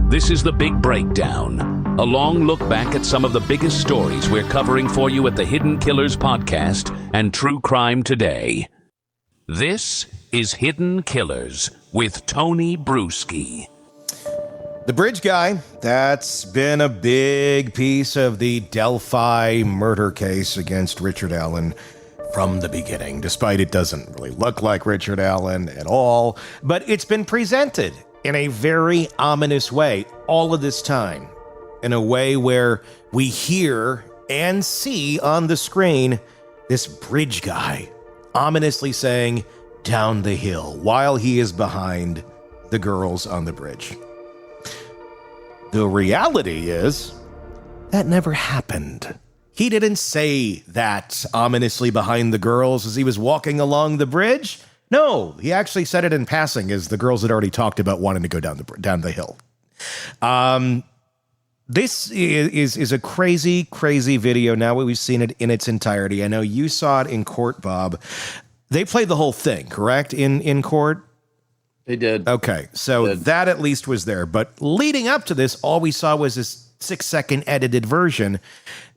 This is The Big Breakdown, a long look back at some of the biggest stories we're covering for you at the Hidden Killers podcast and True Crime Today. This is Hidden Killers with Tony Bruschi. The bridge guy, that's been a big piece of the Delphi murder case against Richard Allen from the beginning, despite it doesn't really look like Richard Allen at all. But it's been presented in a very ominous way all of this time, in a way where we hear and see on the screen this bridge guy ominously saying, "Down the hill," while he is behind the girls on the bridge. The reality is that never happened. He didn't say that ominously behind the girls as he was walking along the bridge. No, he actually said it in passing as the girls had already talked about wanting to go down the hill. This is a crazy, crazy video now that we've seen it in its entirety. I know you saw it in court, Bob. They played the whole thing, correct, in court? They did. Okay, so that at least was there. But leading up to this, all we saw was this 6-second edited version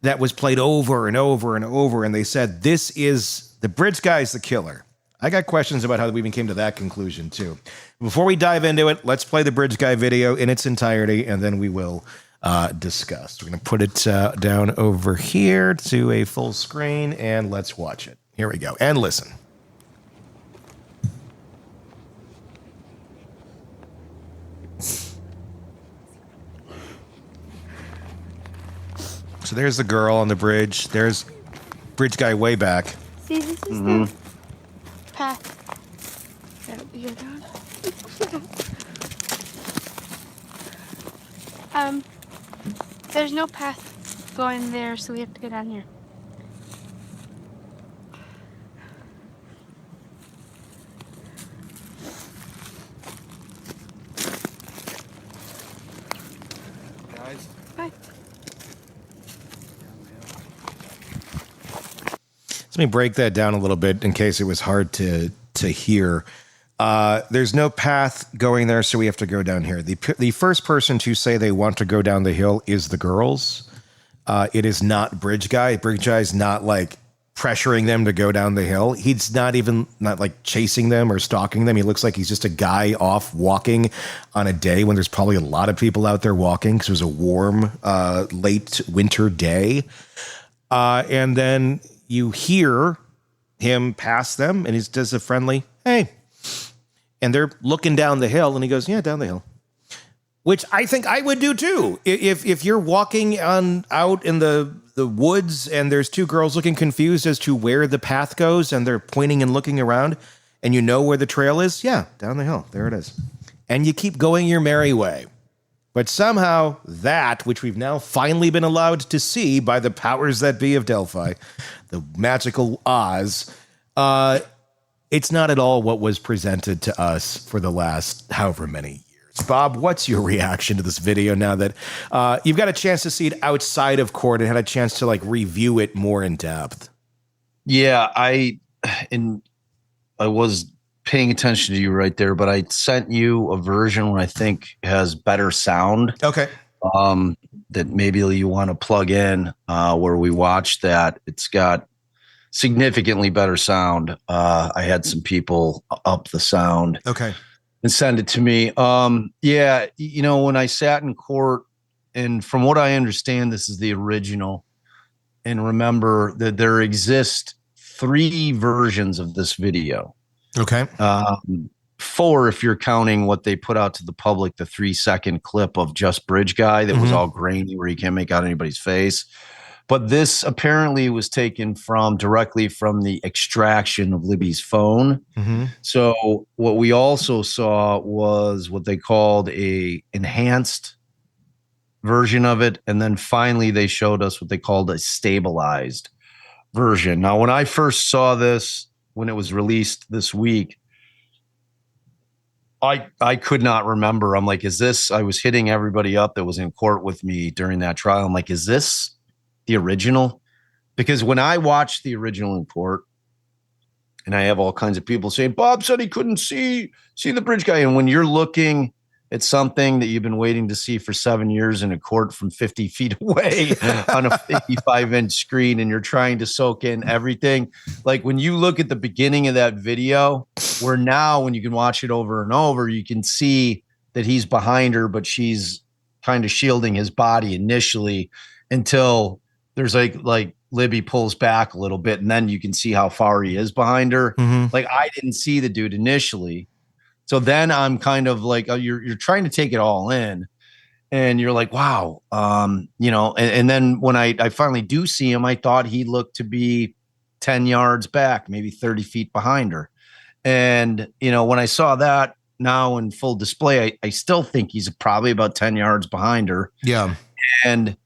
that was played over and over and over. And they said, this is the bridge guy's the killer. I got questions about how we even came to that conclusion, too. Before we dive into it, let's play the bridge guy video in its entirety, and then we will discuss. We're going to put it down over here to a full screen, and let's watch it. Here we go. And listen. So there's the girl on the bridge. There's bridge guy way back. See, this is the path that we are down. There's no path going there, so we have to go down here. Guys. Bye. Let me break that down a little bit in case it was hard to hear. There's no path going there, so we have to go down here. The first person to say they want to go down the hill is the girls. It is not Bridge Guy. Bridge Guy is not like pressuring them to go down the hill. He's not like chasing them or stalking them. He looks like he's just a guy off walking on a day when there's probably a lot of people out there walking because it was a warm, late winter day. And then you hear him pass them, and he does a friendly, "Hey." And they're looking down the hill, and he goes, "Yeah, down the hill." Which I think I would do too. If you're walking out in the woods and there's two girls looking confused as to where the path goes, and they're pointing and looking around, and you know where the trail is, yeah, down the hill. There it is. And you keep going your merry way. But somehow that, which we've now finally been allowed to see by the powers that be of Delphi, the magical Oz, it's not at all what was presented to us for the last however many years. Bob, what's your reaction to this video now that you've got a chance to see it outside of court and had a chance to like review it more in depth? Yeah, I was paying attention to you right there, but I sent you a version I think has better sound. Okay. That maybe you want to plug in where we watched that. It's got significantly better sound. I had some people up the sound. Okay. And send it to me. Yeah, when I sat in court, and from what I understand, this is the original. And remember that there exist 3 versions of this video. Okay. 4 if you're counting what they put out to the public, the 3-second clip of just Bridge Guy that was all grainy where you can't make out anybody's face. But this apparently was taken directly from the extraction of Libby's phone. So what we also saw was what they called a enhanced version of it. And then finally they showed us what they called a stabilized version. Now, when I first saw this, when it was released this week, I could not remember. I'm like, I was hitting everybody up that was in court with me during that trial. I'm like, is this the original? Because when I watched the original in court, and I have all kinds of people saying, Bob said he couldn't see the bridge guy. And when you're looking It's something that you've been waiting to see for 7 years in a court from 50 feet away on a 55-inch screen, and you're trying to soak in everything. Like when you look at the beginning of that video, where now when you can watch it over and over, you can see that he's behind her, but she's kind of shielding his body initially until there's like Libby pulls back a little bit, and then you can see how far he is behind her. Like I didn't see the dude initially. So then I'm kind of like, you're trying to take it all in, and you're like, wow, and then when I finally do see him, I thought he looked to be 10 yards back, maybe 30 feet behind her. And, when I saw that now in full display, I still think he's probably about 10 yards behind her. Yeah. And,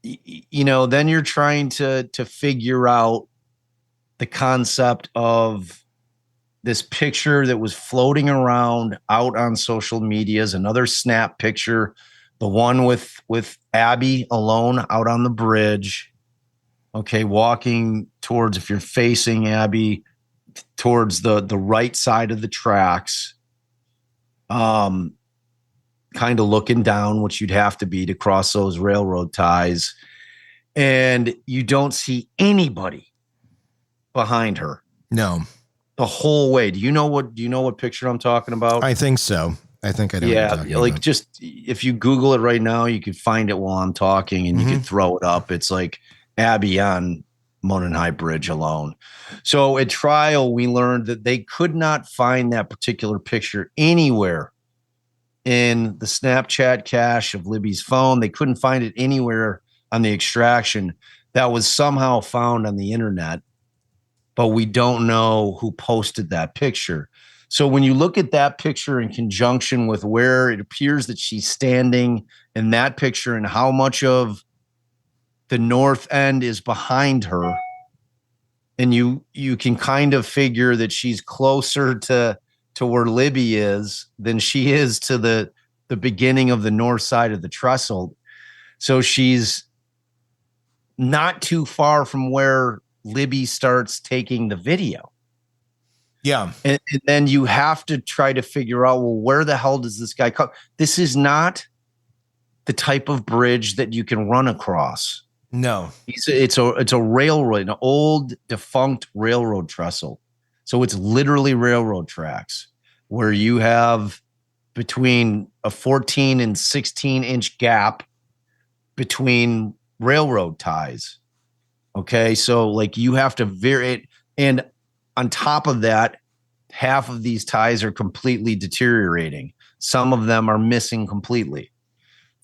then you're trying to figure out the concept of this picture that was floating around out on social media is another snap picture, the one with Abby alone out on the bridge. Okay, walking towards, if you're facing Abby, towards the right side of the tracks, kind of looking down, which you'd have to be to cross those railroad ties, and you don't see anybody behind her. No. The whole way. Do you know what picture I'm talking about? I think so. I think I know. Yeah, what you're talking like about. just if you Google it right now, you can find it while I'm talking, and you can throw it up. It's like Abby on Monon High Bridge alone. So at trial, we learned that they could not find that particular picture anywhere in the Snapchat cache of Libby's phone. They couldn't find it anywhere on the extraction. That was somehow found on the internet, but we don't know who posted that picture. So when you look at that picture in conjunction with where it appears that she's standing in that picture and how much of the north end is behind her, and you can kind of figure that she's closer to where Libby is than she is to the beginning of the north side of the trestle. So she's not too far from where Libby starts taking the video. Yeah. And then you have to try to figure out, well, where the hell does this guy come? This is not the type of bridge that you can run across. No. It's a railroad, an old defunct railroad trestle. So it's literally railroad tracks where you have between a 14 and 16-inch gap between railroad ties. Okay, so like you have to vary it, and on top of that, half of these ties are completely deteriorating. Some of them are missing completely.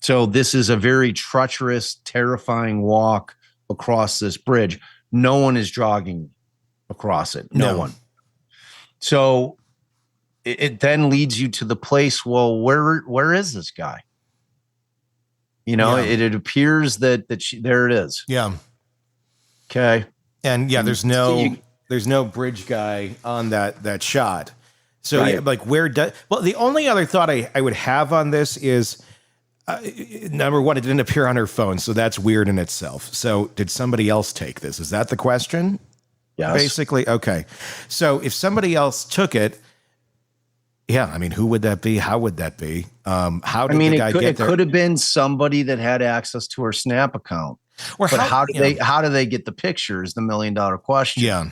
So this is a very treacherous, terrifying walk across this bridge. No one is jogging across it. No one. So it then leads you to the place, well, where is this guy? It appears that there it is. Yeah. Okay. And yeah, there's no bridge guy on that shot. So Right. yeah, like the only other thought I would have on this is, number one, it didn't appear on her phone. So that's weird in itself. So did somebody else take this? Is that the question? Yes. Basically. Okay. So if somebody else took it, yeah, I mean, who would that be? How would that be? How did the guy get there? It could have been somebody that had access to her Snap account. Or but how do they get the picture is the $1 million question. Yeah.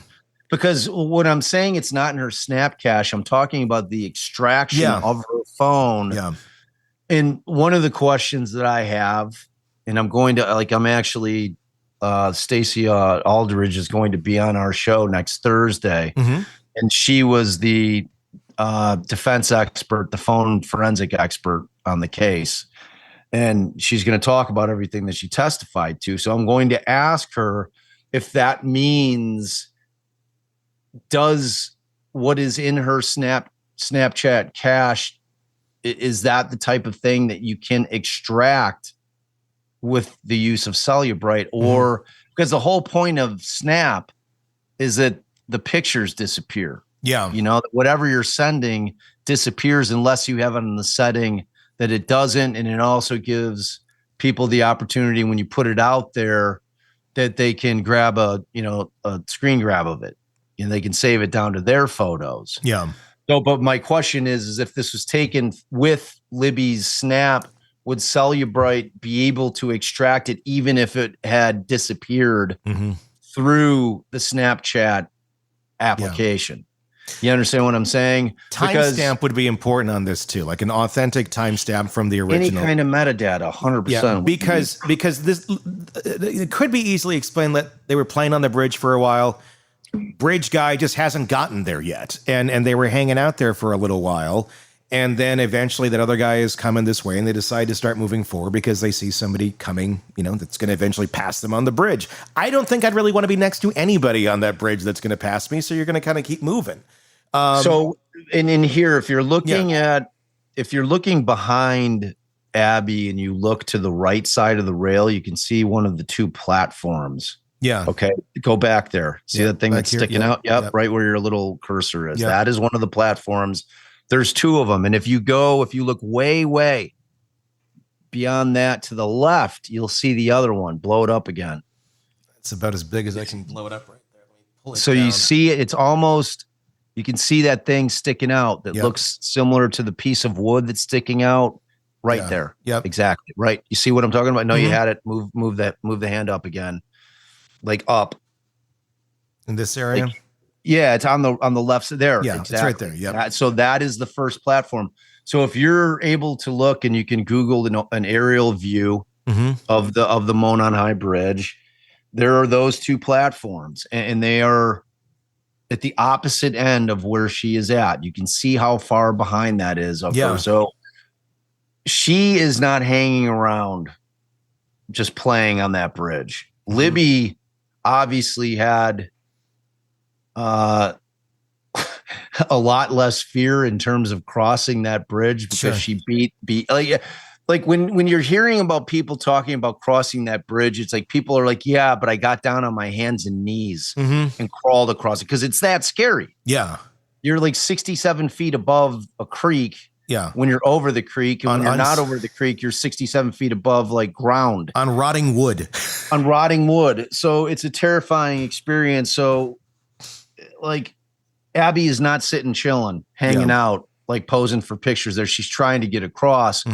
Because what I'm saying, it's not in her Snap cache. I'm talking about the extraction of her phone. Yeah. And one of the questions that I have, and I'm actually, Stacey Aldridge is going to be on our show next Thursday. And she was the defense expert, the phone forensic expert on the case. And she's going to talk about everything that she testified to. So I'm going to ask her if that means, does what is in her Snapchat cache, is that the type of thing that you can extract with the use of Cellubrite? Or because the whole point of Snap is that the pictures disappear. Yeah. Whatever you're sending disappears unless you have it in the setting that it doesn't. And it also gives people the opportunity when you put it out there that they can grab a screen grab of it, and they can save it down to their photos. Yeah. So, but my question is if this was taken with Libby's snap, would Cellubrite be able to extract it even if it had disappeared through the Snapchat application? You understand what I'm saying? Timestamp would be important on this too, like an authentic timestamp from the original. Any kind of metadata, 100%. Yeah, because this it could be easily explained that they were playing on the bridge for a while. Bridge guy just hasn't gotten there yet, and they were hanging out there for a little while, and then eventually that other guy is coming this way, and they decide to start moving forward because they see somebody coming, that's going to eventually pass them on the bridge. I don't think I'd really want to be next to anybody on that bridge that's going to pass me, so you're going to kind of keep moving. So in here, if you're looking behind Abby and you look to the right side of the rail, you can see one of the two platforms. Yeah. Okay. Go back there. See that thing that's sticking out? Yep. Right where your little cursor is. Yep. That is one of the platforms. There's two of them. And if you look way, way beyond that to the left, you'll see the other one. Blow it up again. It's about as big as I can blow it up right there. Let me pull it so down. You see it. It's almost, you can see that thing sticking out that looks similar to the piece of wood that's sticking out right there. Yep. Exactly. Right. You see what I'm talking about? No, you had it. Move the hand up again. Like up. In this area? It's on the left side there. Yeah, exactly. It's right there. Yeah. So that is the first platform. So if you're able to look and you can Google an aerial view of the Monon High Bridge, there are those two platforms, and they are at the opposite end of where she is at. You can see how far behind that is of her. So she is not hanging around just playing on that bridge. Libby obviously had a lot less fear in terms of crossing that bridge because she beat like when you're hearing about people talking about crossing that bridge, it's like people are like, yeah, but I got down on my hands and knees and crawled across it because it's that scary. Yeah. You're like 67 feet above a creek. Yeah. When you're over the creek, and when you're not over the creek, you're 67 feet above like ground. On rotting wood. On rotting wood. So it's a terrifying experience. So like Abby is not sitting chilling, hanging out, like posing for pictures there. She's trying to get across.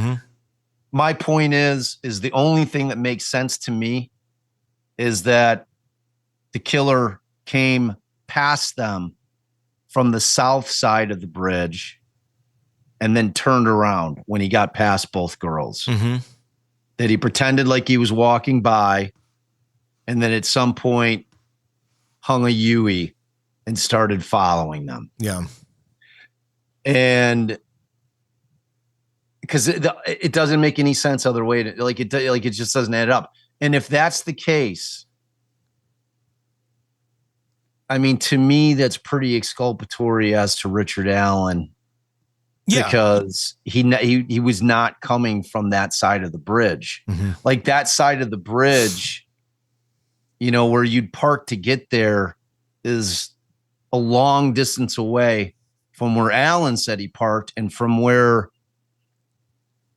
My point is the only thing that makes sense to me is that the killer came past them from the south side of the bridge and then turned around when he got past both girls. That he pretended like he was walking by and then at some point hung a Yui and started following them. Yeah. And because it doesn't make any sense other way to it just doesn't add up. And if that's the case, I mean, to me, that's pretty exculpatory as to Richard Allen. Yeah. Because he was not coming from that side of the bridge. Like that side of the bridge, where you'd park to get there is a long distance away from where Allen said he parked and from where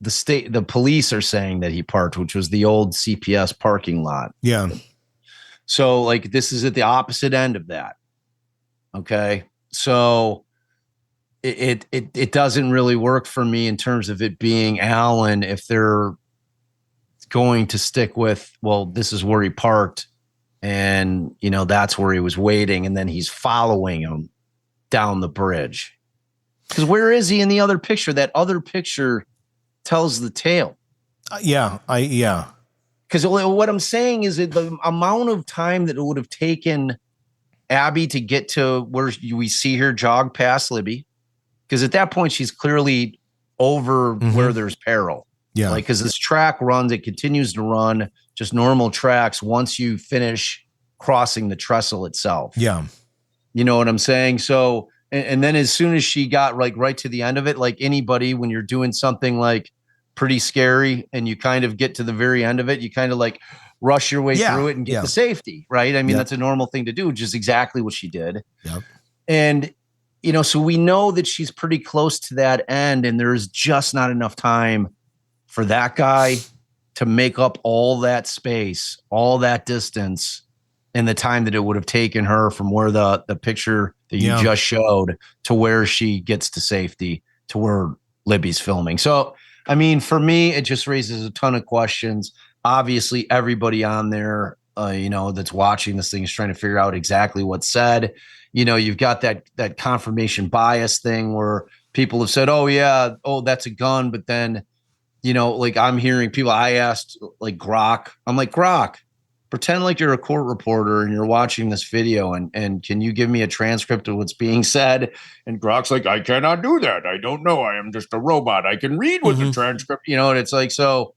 the police are saying that he parked, which was the old CPS parking lot. Yeah. So like this is at the opposite end of that. Okay. So it doesn't really work for me in terms of it being Allen if they're going to stick with, well, this is where he parked and, that's where he was waiting. And then he's following him down the bridge. Because where is he in the other picture? That other picture tells the tale. Yeah. Because what I'm saying is that the amount of time that it would have taken Abby to get to where we see her jog past Libby, because at that point she's clearly over where there's peril. Yeah. Like, because this track runs, it continues to run just normal tracks once you finish crossing the trestle itself. Yeah. You know what I'm saying? So, and then as soon as she got like right to the end of it, like anybody, when you're doing something like pretty scary and you kind of get to the very end of it, you kind of like rush your way through it and get the safety, right? I mean, that's a normal thing to do, which is exactly what she did. Yep. And, so we know that she's pretty close to that end and there's just not enough time for that guy to make up all that space, all that distance in the time that it would have taken her from where the picture that you just showed to where she gets to safety, to where Libby's filming. So I mean, for me, it just raises a ton of questions. Obviously, everybody on there, that's watching this thing is trying to figure out exactly what's said. You've got that confirmation bias thing where people have said, "Oh yeah, that's a gun," but then, like I'm hearing people. I asked like Grok. I'm like, Grok, pretend like you're a court reporter and you're watching this video, and can you give me a transcript of what's being said? And Grok's like, I cannot do that. I don't know. I am just a robot. I can read with the transcript, and it's like, so,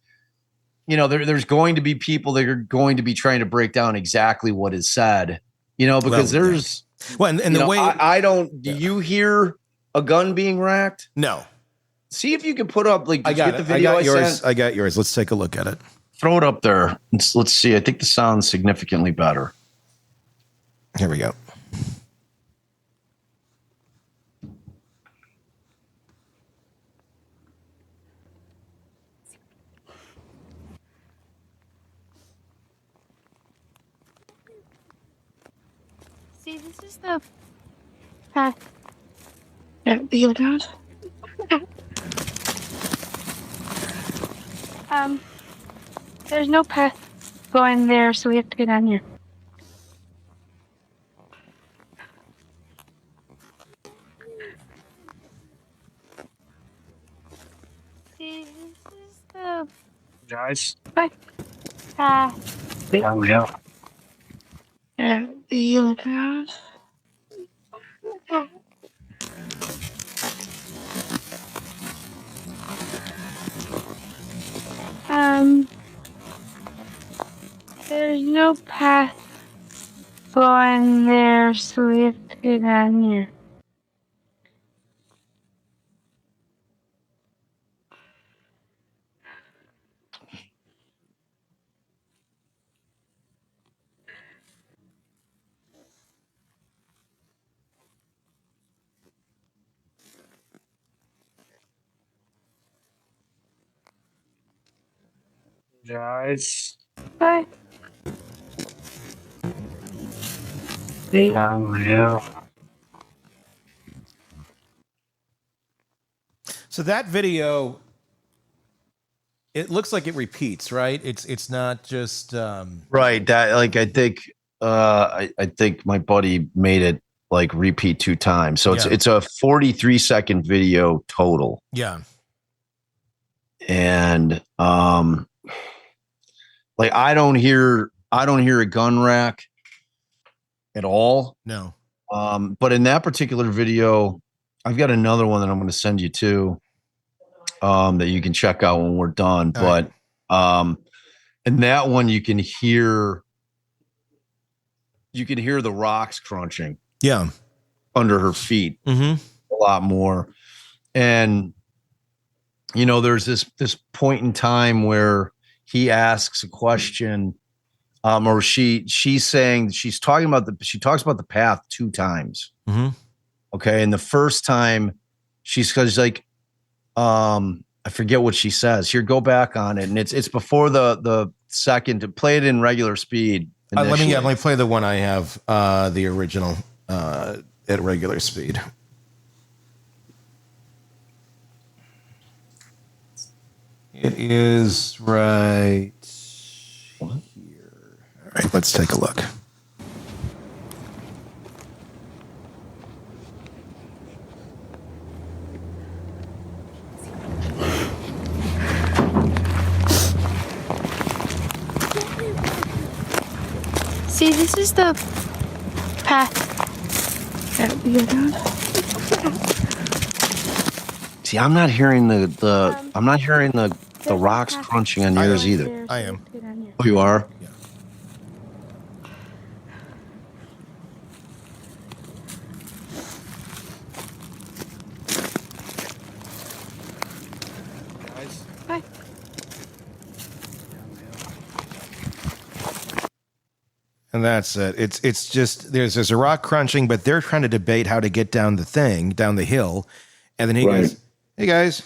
there's going to be people that are going to be trying to break down exactly what is said, because there's, and the way I don't, do you hear a gun being racked? No. See if you can put up, like, I got the video I got yours. Let's take a look at it. Throw it up there. Let's see. I think the sound's significantly better. Here we go. See, this is the path that we go down. There's no path going there, so we have to go down here. See, this is the Guys. path. Down the hill. Yeah, we go down. There's no path going there, so we have to go down here. Guys. Bye. Down the hill. So that video, it looks like it repeats, right? It's not just Right. That, like, I think my buddy made it like repeat 2 times. So it's a 43-second video total. Yeah. And like I don't hear a gun rack at all. No. But in that particular video, I've got another one that I'm going to send you to that you can check out when we're done. But in that one you can hear the rocks crunching. Yeah. Under her feet. Mm-hmm. A lot more. And there's this point in time where he asks a question, or she's saying she talks about the path 2 times. Mm-hmm. Okay, and the first time she's like, I forget what she says. Here, go back on it, and it's before the second. To play it in regular speed. Let me play the one I have, the original at regular speed. It is right here. All right, let's take a look. See, this is the path that we go down. See, I'm not hearing the rocks crunching on yours either. I am. Oh, you are? Yeah. Bye. And that's it. It's just there's a rock crunching, but they're trying to debate how to get down the hill, and then he goes, "Hey guys,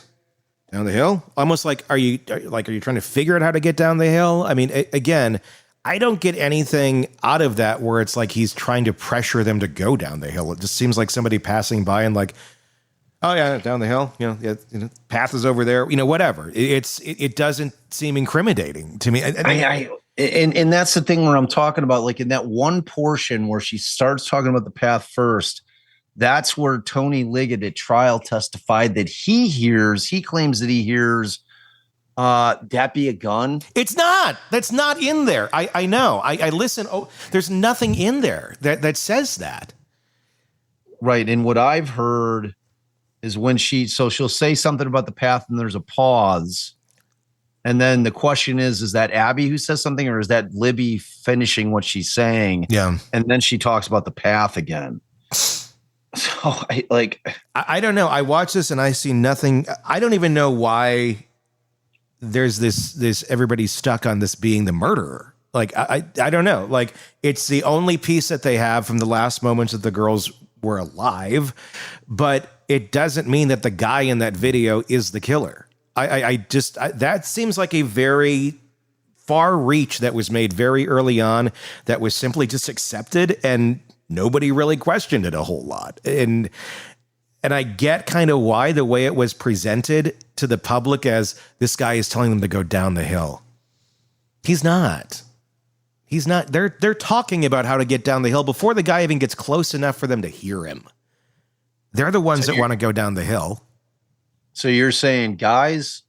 down the hill." Almost like, are you trying to figure out how to get down the hill? I mean, again, I don't get anything out of that where it's like he's trying to pressure them to go down the hill. It just seems like somebody passing by and like, Oh yeah, down the hill. Path is over there. Whatever. It doesn't seem incriminating to me. And that's the thing where I'm talking about, like in that one portion where she starts talking about the path first. That's where Tony Liggett at trial testified that he claims that he hears that be a gun. It's not. That's not in there. I know. I listen. Oh, there's nothing in there that says that. Right. And what I've heard is when she'll say something about the path and there's a pause. And then the question is that Abby who says something, or is that Libby finishing what she's saying? Yeah. And then she talks about the path again. So I don't know. I watch this and I see nothing. I don't even know why there's this everybody's stuck on this being the murderer. Like, I don't know. Like, it's the only piece that they have from the last moments that the girls were alive, but it doesn't mean that the guy in that video is the killer. That seems like a very far reach that was made very early on that was simply just accepted and nobody really questioned it a whole lot. And I get kind of why the way it was presented to the public as this guy is telling them to go down the hill. He's not. They're talking about how to get down the hill before the guy even gets close enough for them to hear him. They're the ones that want to go down the hill. So you're saying guys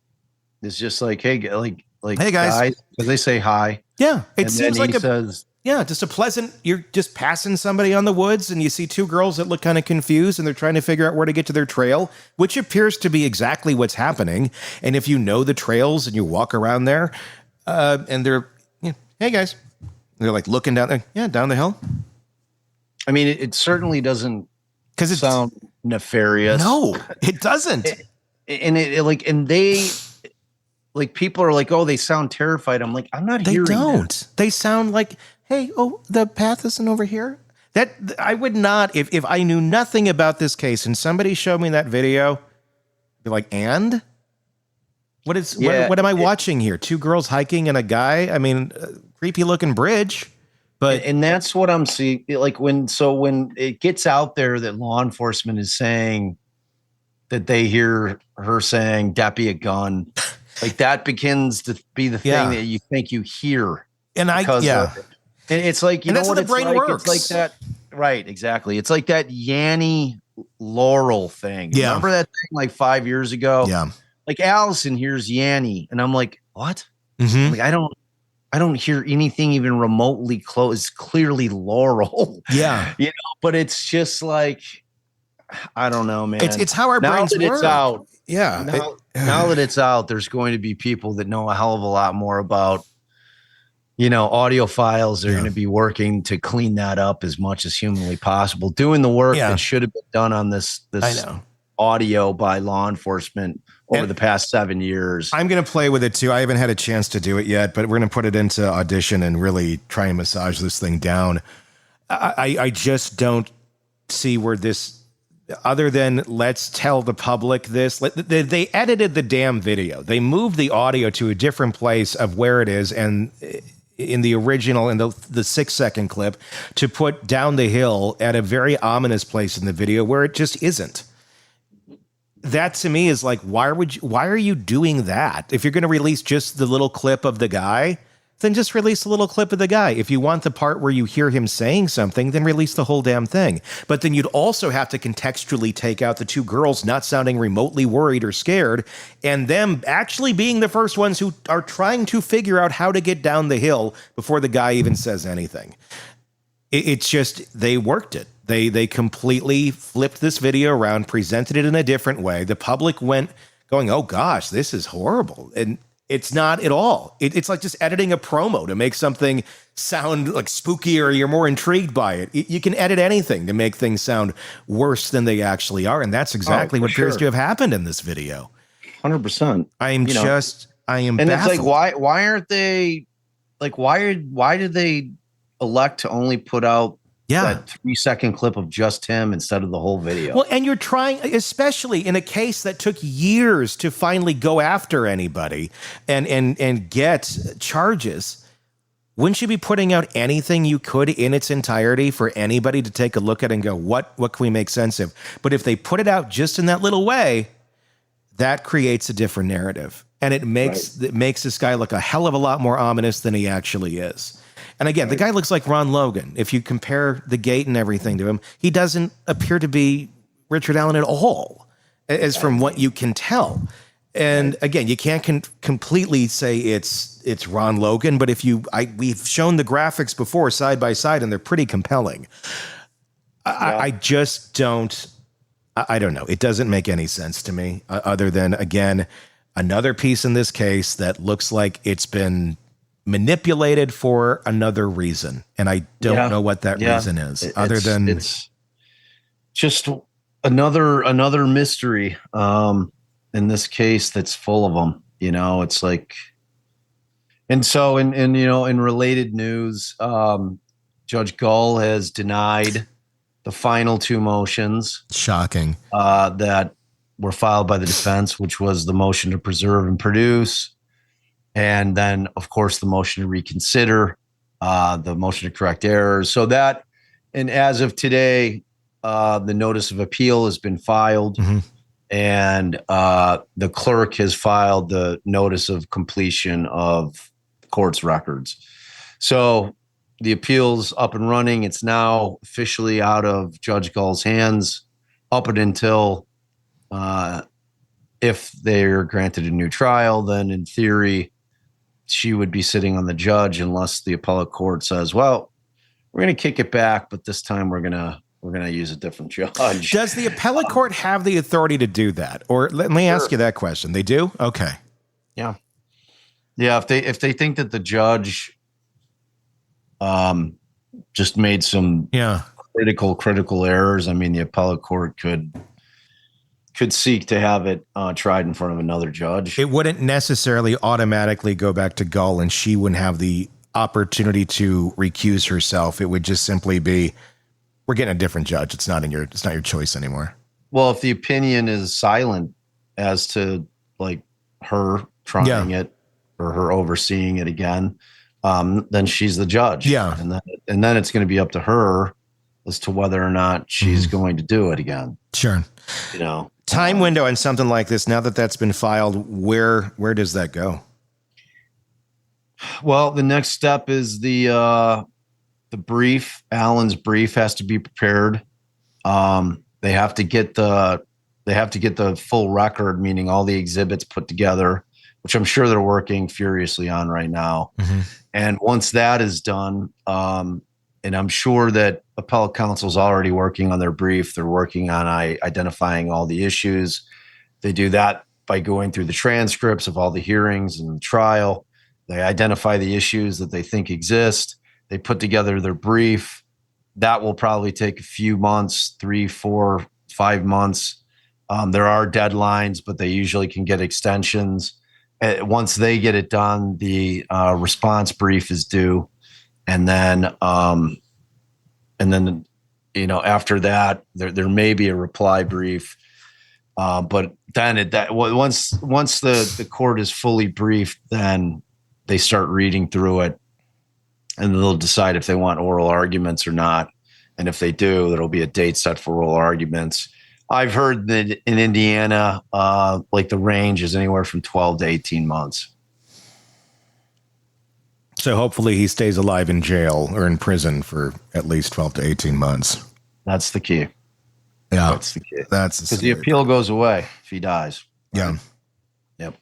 is just like, hey guys, because they say hi. Yeah. It seems like says, just a pleasant, you're just passing somebody on the woods and you see two girls that look kind of confused and they're trying to figure out where to get to their trail, which appears to be exactly what's happening. And if you know the trails and you walk around there and they're, hey guys, they're like looking down there. Yeah. Down the hill. I mean, it certainly doesn't sound nefarious. No, it doesn't. People are like, oh, they sound terrified. I'm like, I'm not hearing that. They don't. They sound like, hey, oh, the path isn't over here. That I would not, if I knew nothing about this case and somebody showed me that video, I'd be like, and? What am I watching here? Two girls hiking and a guy? I mean, creepy looking bridge. And that's what I'm seeing. Like when it gets out there that law enforcement is saying that they hear her saying, that be a gun. Like that begins to be the thing that you think you hear. And it's like, you know what the brain works. It's like that. Right. Exactly. It's like that Yanny Laurel thing. Yeah. Remember that thing like 5 years ago? Yeah. Like Allison hears Yanny and I'm like, what? Mm-hmm. Like, I don't hear anything even remotely close. It's clearly Laurel. Yeah. But it's just like, I don't know, man. It's how our brains work. It's out. Yeah. Now that it's out, there's going to be people that know a hell of a lot more about, audio files. They're going to be working to clean that up as much as humanly possible, doing the work that should have been done on this audio by law enforcement over the past 7 years. I'm going to play with it too. I haven't had a chance to do it yet, but we're going to put it into Audition and really try and massage this thing down. I just don't see where this, other than let's tell the public this. They edited the damn video. They moved the audio to a different place of where it is, and in the original, in the 6-second clip, to put down the hill at a very ominous place in the video where it just isn't. That to me is like, why are you doing that? If you're going to release just the little clip of the guy, then just release a little clip of the guy. If you want the part where you hear him saying something, then release the whole damn thing. But then you'd also have to contextually take out the two girls not sounding remotely worried or scared, and them actually being the first ones who are trying to figure out how to get down the hill before the guy even says anything. It's just, they worked it. They completely flipped this video around, presented it in a different way. The public went going, oh gosh, this is horrible. And it's not at all. It's like just editing a promo to make something sound like spooky or you're more intrigued by it. You can edit anything to make things sound worse than they actually are. And that's exactly what appears to have happened in this video. 100%. I am and baffled. It's like, why aren't they like, why did they elect to only put out that 3-second clip of just him instead of the whole video? Well, and you're trying, especially in a case that took years to finally go after anybody and get charges. wouldn't you be putting out anything you could in its entirety for anybody to take a look at and go, what can we make sense of? But if they put it out just in that little way, that creates a different narrative. And it makes this guy look a hell of a lot more ominous than he actually is. And again, the guy looks like Ron Logan. If you compare the gait and everything to him, he doesn't appear to be Richard Allen at all, as from what you can tell. And again, you can't completely say it's Ron Logan, but we've shown the graphics before side by side, and they're pretty compelling. I just don't. I don't know. It doesn't make any sense to me, other than, again, another piece in this case that looks like it's been manipulated for another reason, and I don't know what that reason is, other than it's just another mystery. In this case, that's full of them. It's like, and so in related news, Judge Gull has denied the final two motions. Shocking. That were filed by the defense, which was the motion to preserve and produce, and then, of course, the motion to reconsider, the motion to correct errors. So that, and as of today, the notice of appeal has been filed, and the clerk has filed the notice of completion of court's records. So the appeal's up and running. It's now officially out of Judge Gull's hands up and until if they're granted a new trial, then in theory, she would be sitting on the judge unless the appellate court says, well, we're going to kick it back, but this time we're going to use a different judge. Does the appellate court have the authority to do that? Or let me ask you that question. They do? Okay. Yeah. Yeah. If they think that the judge just made some critical errors, I mean, the appellate court could seek to have it tried in front of another judge. It wouldn't necessarily automatically go back to Gull, and she wouldn't have the opportunity to recuse herself. It would just simply be, we're getting a different judge. It's not your choice anymore. Well, if the opinion is silent as to like her trying it or her overseeing it again, then she's the judge. Yeah. And then it's going to be up to her as to whether or not she's going to do it again. Sure. Time window on something like this, now that that's been filed, where does that go? Well, the next step is the brief. Allen's brief has to be prepared. They have to get the full record, meaning all the exhibits put together, which I'm sure they're working furiously on right now. And once that is done, and I'm sure that appellate counsel is already working on their brief. They're working on identifying all the issues. They do that by going through the transcripts of all the hearings and the trial. They identify the issues that they think exist. They put together their brief. That will probably take a few months, 3, 4, 5 months. There are deadlines, but they usually can get extensions. Once they get it done, the response brief is due. And then after that, there may be a reply brief. But then once the court is fully briefed, then they start reading through it, and they'll decide if they want oral arguments or not. And if they do, there'll be a date set for oral arguments. I've heard that in Indiana, like the range is anywhere from 12 to 18 months. So hopefully he stays alive in jail or in prison for at least 12 to 18 months. That's the key. Yeah. That's the key. That's because the appeal goes away if he dies. Yeah. Yep.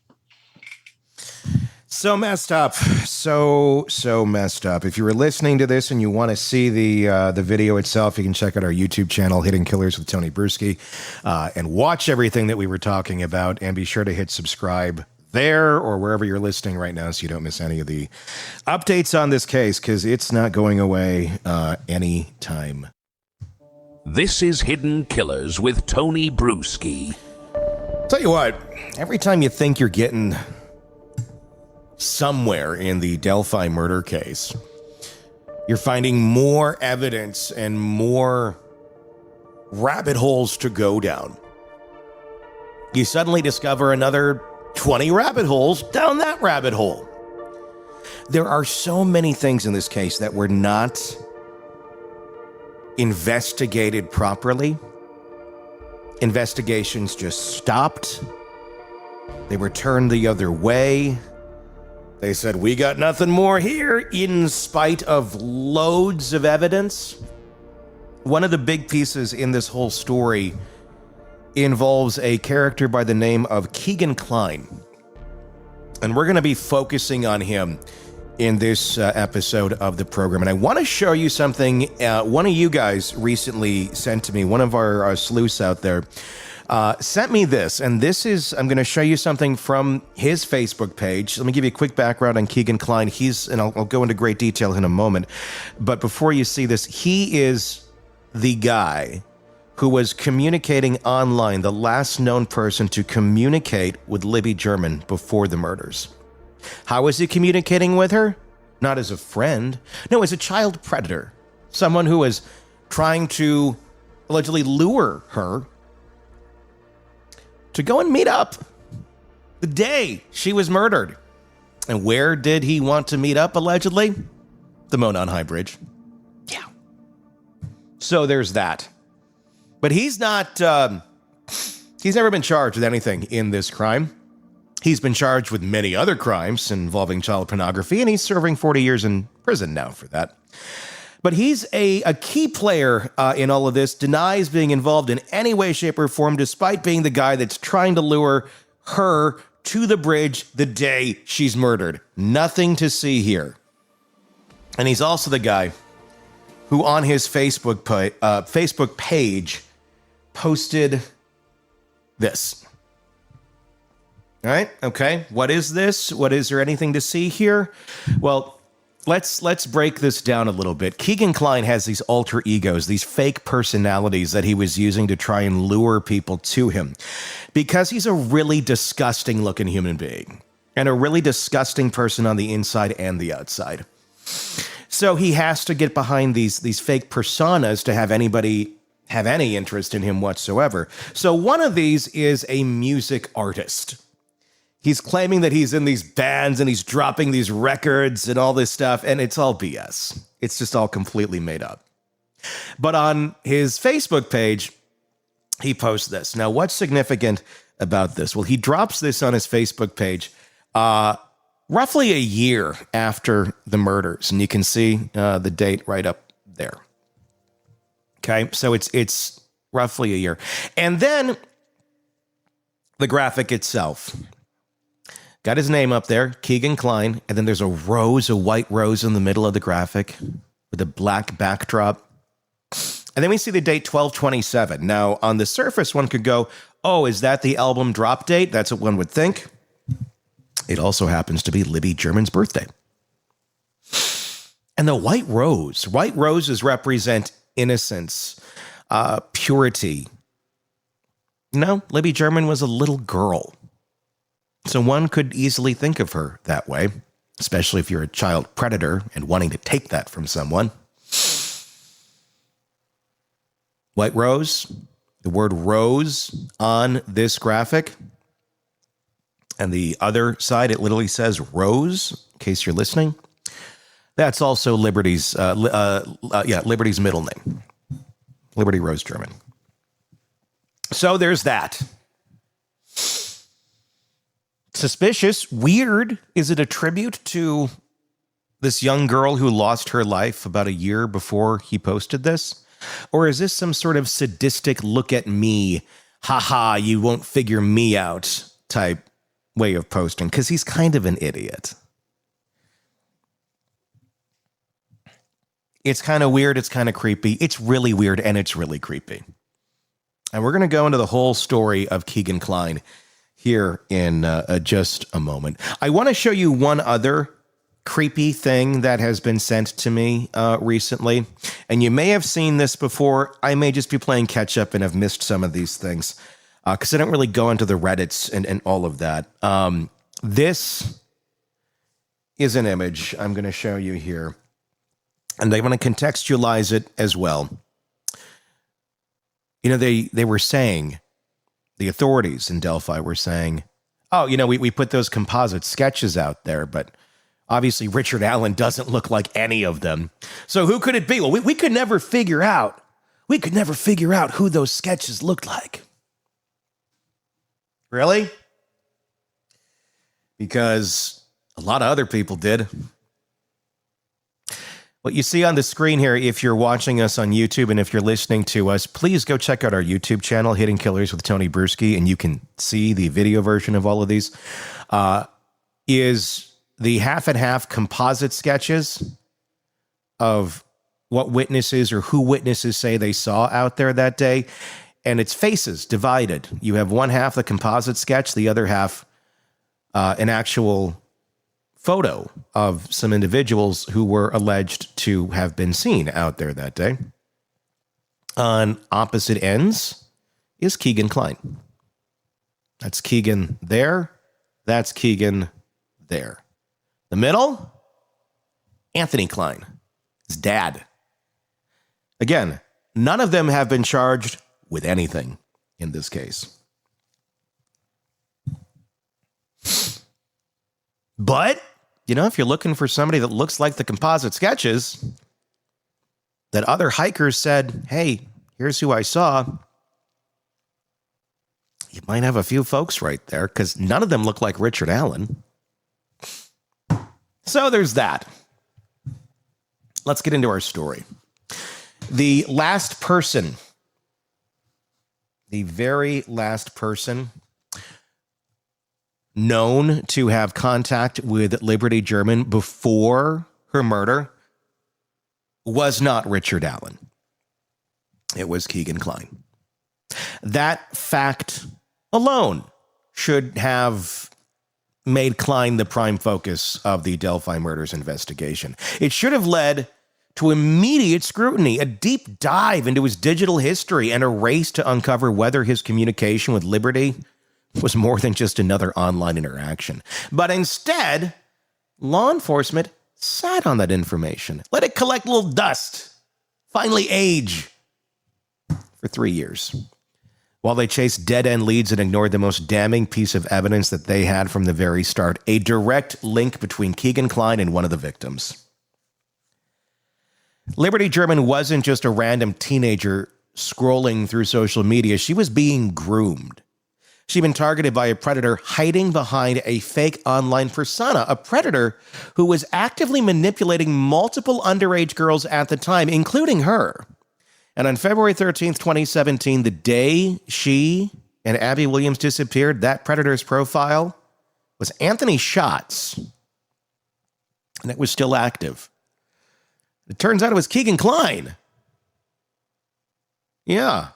So messed up. So messed up. If you were listening to this and you want to see the video itself, you can check out our YouTube channel, Hidden Killers with Tony Bruschi, and watch everything that we were talking about, and be sure to hit subscribe there or wherever you're listening right now so you don't miss any of the updates on this case, because it's not going away anytime. This is Hidden Killers with Tony Bruschi. Tell you what, every time you think you're getting somewhere in the Delphi murder case, you're finding more evidence and more rabbit holes to go down. You suddenly discover another 20 rabbit holes down that rabbit hole. There are so many things in this case that were not investigated properly. Investigations just stopped. They were turned the other way. They said, we got nothing more here, in spite of loads of evidence. One of the big pieces in this whole story involves a character by the name of Keegan Klein. And we're going to be focusing on him in this episode of the program. And I want to show you something one of you guys recently sent to me. One of our sleuths out there sent me this. And this is, I'm going to show you something from his Facebook page. Let me give you a quick background on Keegan Klein. And I'll go into great detail in a moment. But before you see this, he is the guy who was communicating online, the last known person to communicate with Libby German before the murders. How was he communicating with her? Not as a friend. No, as a child predator. Someone who was trying to allegedly lure her to go and meet up the day she was murdered. And where did he want to meet up, allegedly? The Monon High Bridge. Yeah. So there's that. But he's not, he's never been charged with anything in this crime. He's been charged with many other crimes involving child pornography, and he's serving 40 years in prison now for that. But he's a key player in all of this, denies being involved in any way, shape, or form, despite being the guy that's trying to lure her to the bridge the day she's murdered. Nothing to see here. And he's also the guy who on his Facebook page posted this. All right, okay, what is this? Is there anything to see here? Well, let's break this down a little bit. Keegan Klein has these alter egos, these fake personalities that he was using to try and lure people to him because he's a really disgusting looking human being and a really disgusting person on the inside and the outside. So he has to get behind these fake personas to have anybody have any interest in him whatsoever. So one of these is a music artist. He's claiming that he's in these bands and he's dropping these records and all this stuff, and it's all BS. It's just all completely made up. But on his Facebook page, he posts this. Now, what's significant about this? Well, he drops this on his Facebook page roughly a year after the murders, and you can see the date right up there. Okay, so it's roughly a year. And then the graphic itself. Got his name up there, Keegan Klein, and then there's a white rose in the middle of the graphic with a black backdrop. And then we see the date 12/27. Now, on the surface, one could go, oh, is that the album drop date? That's what one would think. It also happens to be Libby German's birthday. And the white roses represent innocence, purity. No, Libby German was a little girl. So one could easily think of her that way, especially if you're a child predator and wanting to take that from someone. White rose, the word rose on this graphic. And the other side, it literally says rose, in case you're listening. That's also Liberty's middle name. Liberty Rose German. So there's that. Suspicious, weird. Is it a tribute to this young girl who lost her life about a year before he posted this? Or is this some sort of sadistic look at me, haha, you won't figure me out type way of posting? Because he's kind of an idiot. It's kind of weird. It's kind of creepy. It's really weird and it's really creepy. And we're going to go into the whole story of Keegan Klein here in just a moment. I want to show you one other creepy thing that has been sent to me recently. And you may have seen this before. I may just be playing catch up and have missed some of these things because I don't really go into the Reddits and all of that. This is an image I'm going to show you here. And I want to contextualize it as well. You know, they were saying, the authorities in Delphi were saying, oh, you know, we put those composite sketches out there, but Obviously, Richard Allen doesn't look like any of them. So who could it be? Well, we could never figure out. We could never figure out who those sketches looked like. Really? Because a lot of other people did. What you see on the screen here, if you're watching us on YouTube and if you're listening to us, please go check out our YouTube channel, Hidden Killers with Tony Bruschi, and you can see the video version of all of these. Is the half and half composite sketches of what witnesses or who witnesses say they saw out there that day. And it's faces divided. You have one half the composite sketch, the other half an actual photo of some individuals who were alleged to have been seen out there that day. On opposite ends is Keegan Klein. That's Keegan there. That's Keegan there. The middle, Anthony Klein, his dad. Again, none of them have been charged with anything in this case. But, you know, if you're looking for somebody that looks like the composite sketches that other hikers said, hey, here's who I saw, you might have a few folks right there because none of them look like Richard Allen. So there's that. Let's get into our story. The last person, the very last person known to have contact with Liberty German before her murder was not Richard Allen. It was Keegan Klein. That fact alone should have made Klein the prime focus of the Delphi murders investigation. It should have led to immediate scrutiny, a deep dive into his digital history, and a race to uncover whether his communication with Liberty was more than just another online interaction. But instead, law enforcement sat on that information, let it collect a little dust, finally age for 3 years. While they chased dead-end leads and ignored the most damning piece of evidence that they had from the very start, a direct link between Keegan Klein and one of the victims. Liberty German wasn't just a random teenager scrolling through social media. She was being groomed. She'd been targeted by a predator hiding behind a fake online persona, a predator who was actively manipulating multiple underage girls at the time, including her. And on February 13th, 2017, the day she and Abby Williams disappeared, that predator's profile was Anthony Schatz. And it was still active. It turns out it was Keegan Klein. Yeah.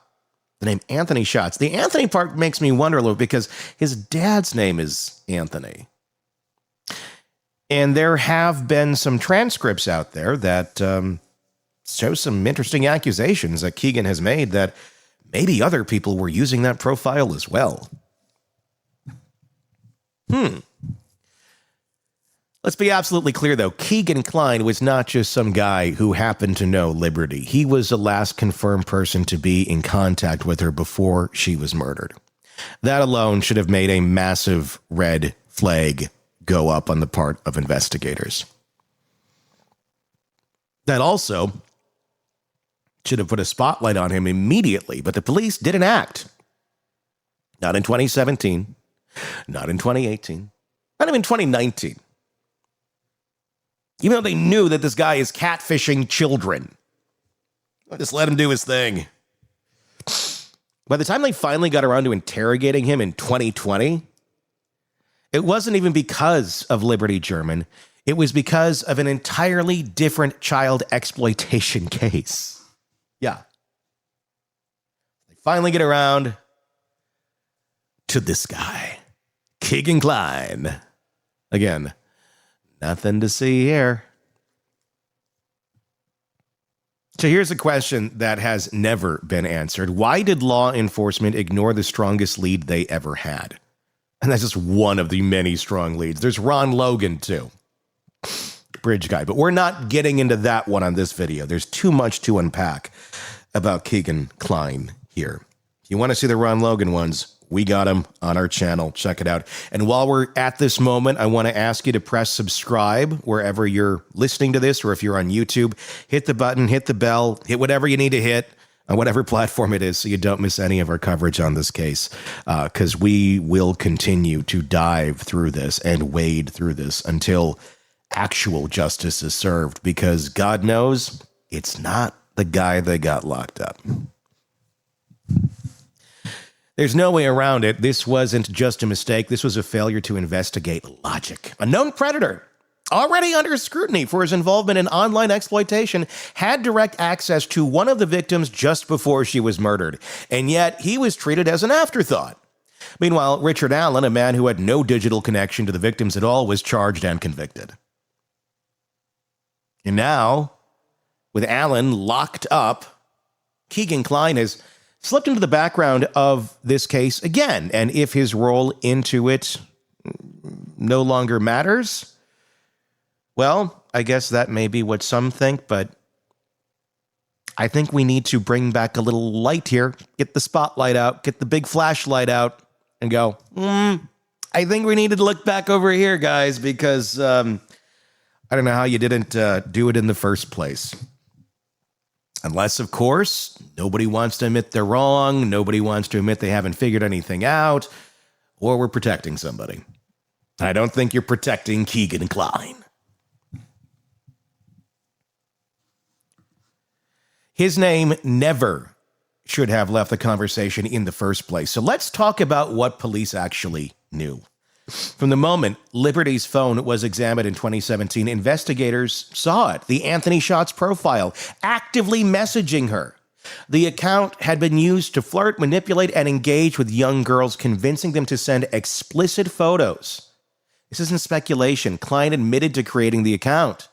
The name Anthony Schatz. The Anthony part makes me wonder a little because his dad's name is Anthony. And there have been some transcripts out there that show some interesting accusations that Keegan has made that maybe other people were using that profile as well. Let's be absolutely clear, though. Keegan Klein was not just some guy who happened to know Liberty. He was the last confirmed person to be in contact with her before she was murdered. That alone should have made a massive red flag go up on the part of investigators. That also should have put a spotlight on him immediately, but the police didn't act. Not in 2017, not in 2018, not even 2019. Even though they knew that this guy is catfishing children. Just let him do his thing. By the time they finally got around to interrogating him in 2020, it wasn't even because of Liberty German. It was because of an entirely different child exploitation case. Yeah. They finally get around to this guy, Keegan Klein. Again, nothing to see here. So here's a question that has never been answered. Why did law enforcement ignore the strongest lead they ever had? And that's just one of the many strong leads. There's Ron Logan, too. Bridge guy. But we're not getting into that one on this video. There's too much to unpack about Keegan Klein here. If you want to see the Ron Logan ones, We got him on our channel. Check it out. And while we're at this moment, I want to ask you to press subscribe wherever you're listening to this, or if you're on YouTube, hit the button, hit the bell, hit whatever you need to hit on whatever platform it is so you don't miss any of our coverage on this case, because we will continue to dive through this and wade through this until actual justice is served, because God knows it's not the guy that got locked up. There's no way around it. This wasn't just a mistake. This was a failure to investigate logic. A known predator, already under scrutiny for his involvement in online exploitation, had direct access to one of the victims just before she was murdered, and yet he was treated as an afterthought. Meanwhile, Richard Allen, a man who had no digital connection to the victims at all, was charged and convicted. And now, with Allen locked up, Keegan Klein has slipped into the background of this case again. And if his role into it no longer matters, well, I guess that may be what some think, but I think we need to bring back a little light here, get the spotlight out, get the big flashlight out, and go, I think we need to look back over here, guys, because I don't know how you didn't do it in the first place. Unless, of course, nobody wants to admit they're wrong, nobody wants to admit they haven't figured anything out, or we're protecting somebody. I don't think you're protecting Keegan Klein. His name never should have left the conversation in the first place. So let's talk about what police actually knew. From the moment Liberty's phone was examined in 2017, investigators saw it. The Anthony Shots profile, actively messaging her. The account had been used to flirt, manipulate, and engage with young girls, convincing them to send explicit photos. This isn't speculation. Klein admitted to creating the account.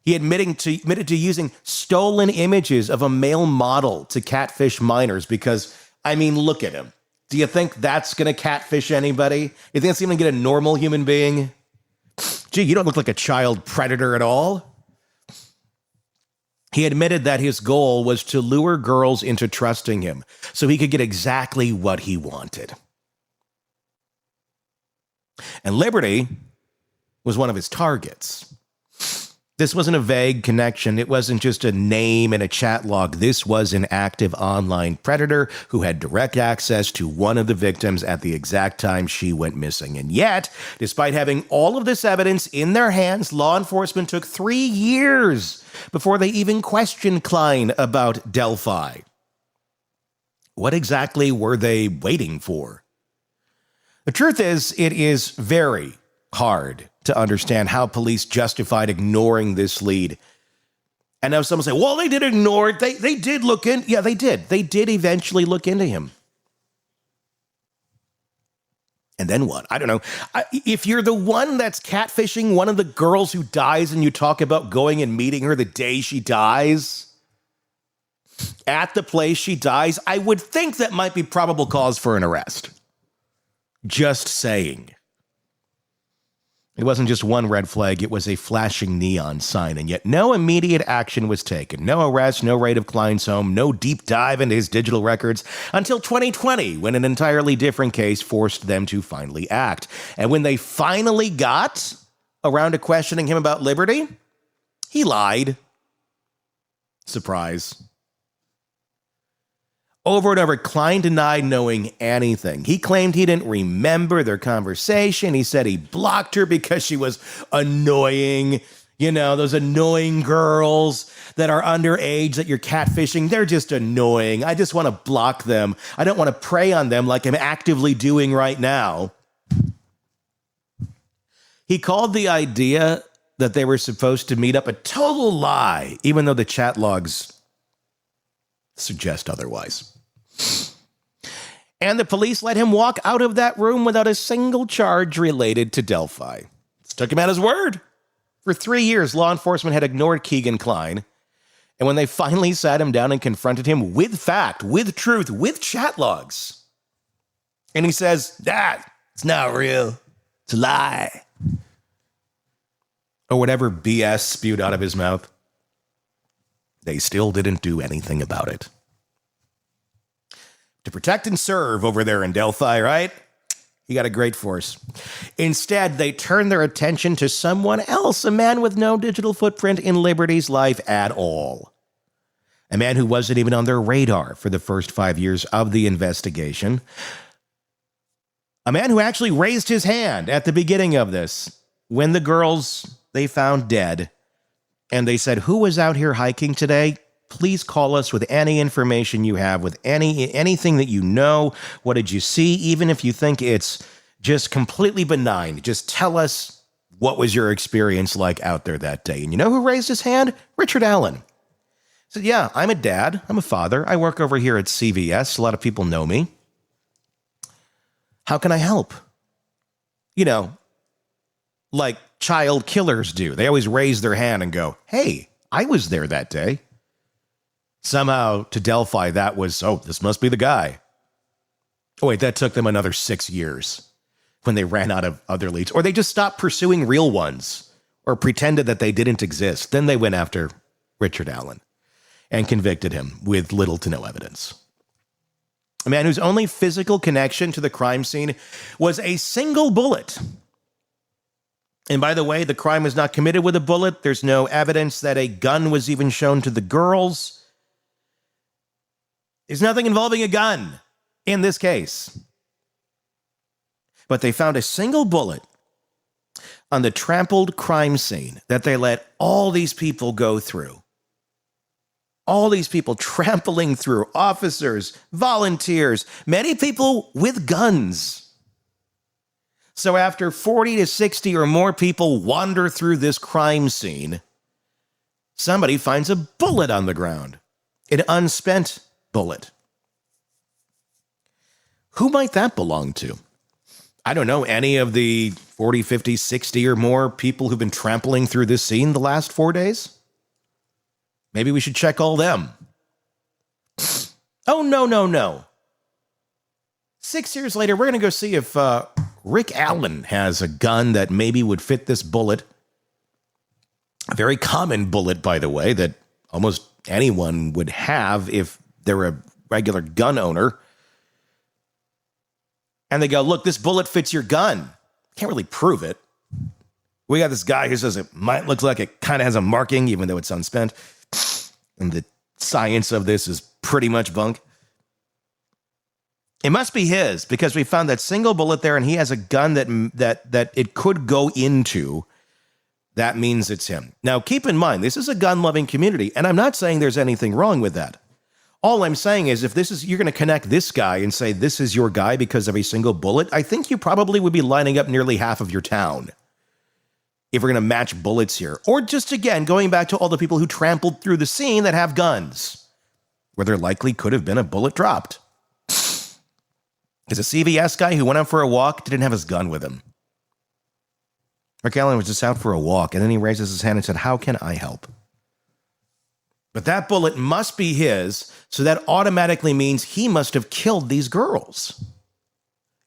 He admitted to using stolen images of a male model to catfish minors because, I mean, look at him. Do you think that's going to catfish anybody? You think it's going to get a normal human being? Gee, you don't look like a child predator at all. He admitted that his goal was to lure girls into trusting him so he could get exactly what he wanted. And Liberty was one of his targets. This wasn't a vague connection. It wasn't just a name in a chat log. This was an active online predator who had direct access to one of the victims at the exact time she went missing. And yet, despite having all of this evidence in their hands, law enforcement took 3 years before they even questioned Klein about Delphi. What exactly were they waiting for? The truth is, it is very hard to understand how police justified ignoring this lead. And now someone say, well, they did ignore it. They did look in. Yeah, they did. They did eventually look into him. And then what? I don't know. If you're the one that's catfishing one of the girls who dies and you talk about going and meeting her the day she dies, at the place she dies, I would think that might be probable cause for an arrest. Just saying. It wasn't just one red flag, it was a flashing neon sign, and yet no immediate action was taken. No arrest, no raid of Klein's home, no deep dive into his digital records until 2020, when an entirely different case forced them to finally act. And when they finally got around to questioning him about Liberty, he lied. Surprise. Over and over, Klein denied knowing anything. He claimed he didn't remember their conversation. He said he blocked her because she was annoying. You know, those annoying girls that are underage that you're catfishing, they're just annoying. I just want to block them. I don't want to prey on them like I'm actively doing right now. He called the idea that they were supposed to meet up a total lie, even though the chat logs suggest otherwise. And the police let him walk out of that room without a single charge related to Delphi. Just took him at his word. For 3 years, law enforcement had ignored Keegan Klein. And when they finally sat him down and confronted him with fact, with truth, with chat logs, and he says, it's not real. It's a lie. Or whatever BS spewed out of his mouth, they still didn't do anything about it. to protect and serve over there in Delphi, right? You got a great force. Instead, they turn their attention to someone else, a man with no digital footprint in Liberty's life at all. A man who wasn't even on their radar for the first 5 years of the investigation. A man who actually raised his hand at the beginning of this when the girls they found dead. And they said, who was out here hiking today? Please call us with any information you have, with anything that you know. What did you see? Even if you think it's just completely benign, just tell us what was your experience like out there that day. And you know who raised his hand? Richard Allen. He said, yeah, I'm a dad. I'm a father. I work over here at CVS. A lot of people know me. How can I help? You know, like child killers do. They always raise their hand and go, hey, I was there that day. Somehow to Delphi, that was, oh, this must be the guy. Oh, wait, that took them another 6 years when they ran out of other leads. Or they just stopped pursuing real ones or pretended that they didn't exist. Then they went after Richard Allen and convicted him with little to no evidence. A man whose only physical connection to the crime scene was a single bullet. And by the way, the crime was not committed with a bullet. There's no evidence that a gun was even shown to the girls. There's nothing involving a gun in this case. But they found a single bullet on the trampled crime scene that they let all these people go through. All these people trampling through, officers, volunteers, many people with guns. So after 40 to 60 or more people wander through this crime scene, somebody finds a bullet on the ground, an unspent bullet. Who might that belong to? I don't know, any of the 40, 50, 60 or more people who've been trampling through this scene the last 4 days? Maybe we should check all them. Oh, no. 6 years later, we're going to go see if Rick Allen has a gun that maybe would fit this bullet. A very common bullet, by the way, that almost anyone would have if they're a regular gun owner. And they go, look, this bullet fits your gun. Can't really prove it. We got this guy who says it might look like it kind of has a marking, even though it's unspent. And the science of this is pretty much bunk. It must be his, because we found that single bullet there, and he has a gun that it could go into. That means it's him. Now, keep in mind, this is a gun-loving community, and I'm not saying there's anything wrong with that. All I'm saying is if you're going to connect this guy and say this is your guy because of a single bullet, I think you probably would be lining up nearly half of your town if we're going to match bullets here. Or just, again, going back to all the people who trampled through the scene that have guns, where there likely could have been a bullet dropped. Because a CVS guy who went out for a walk didn't have his gun with him. Rick Allen was just out for a walk, and then he raises his hand and said, how can I help? But that bullet must be his, so that automatically means he must have killed these girls.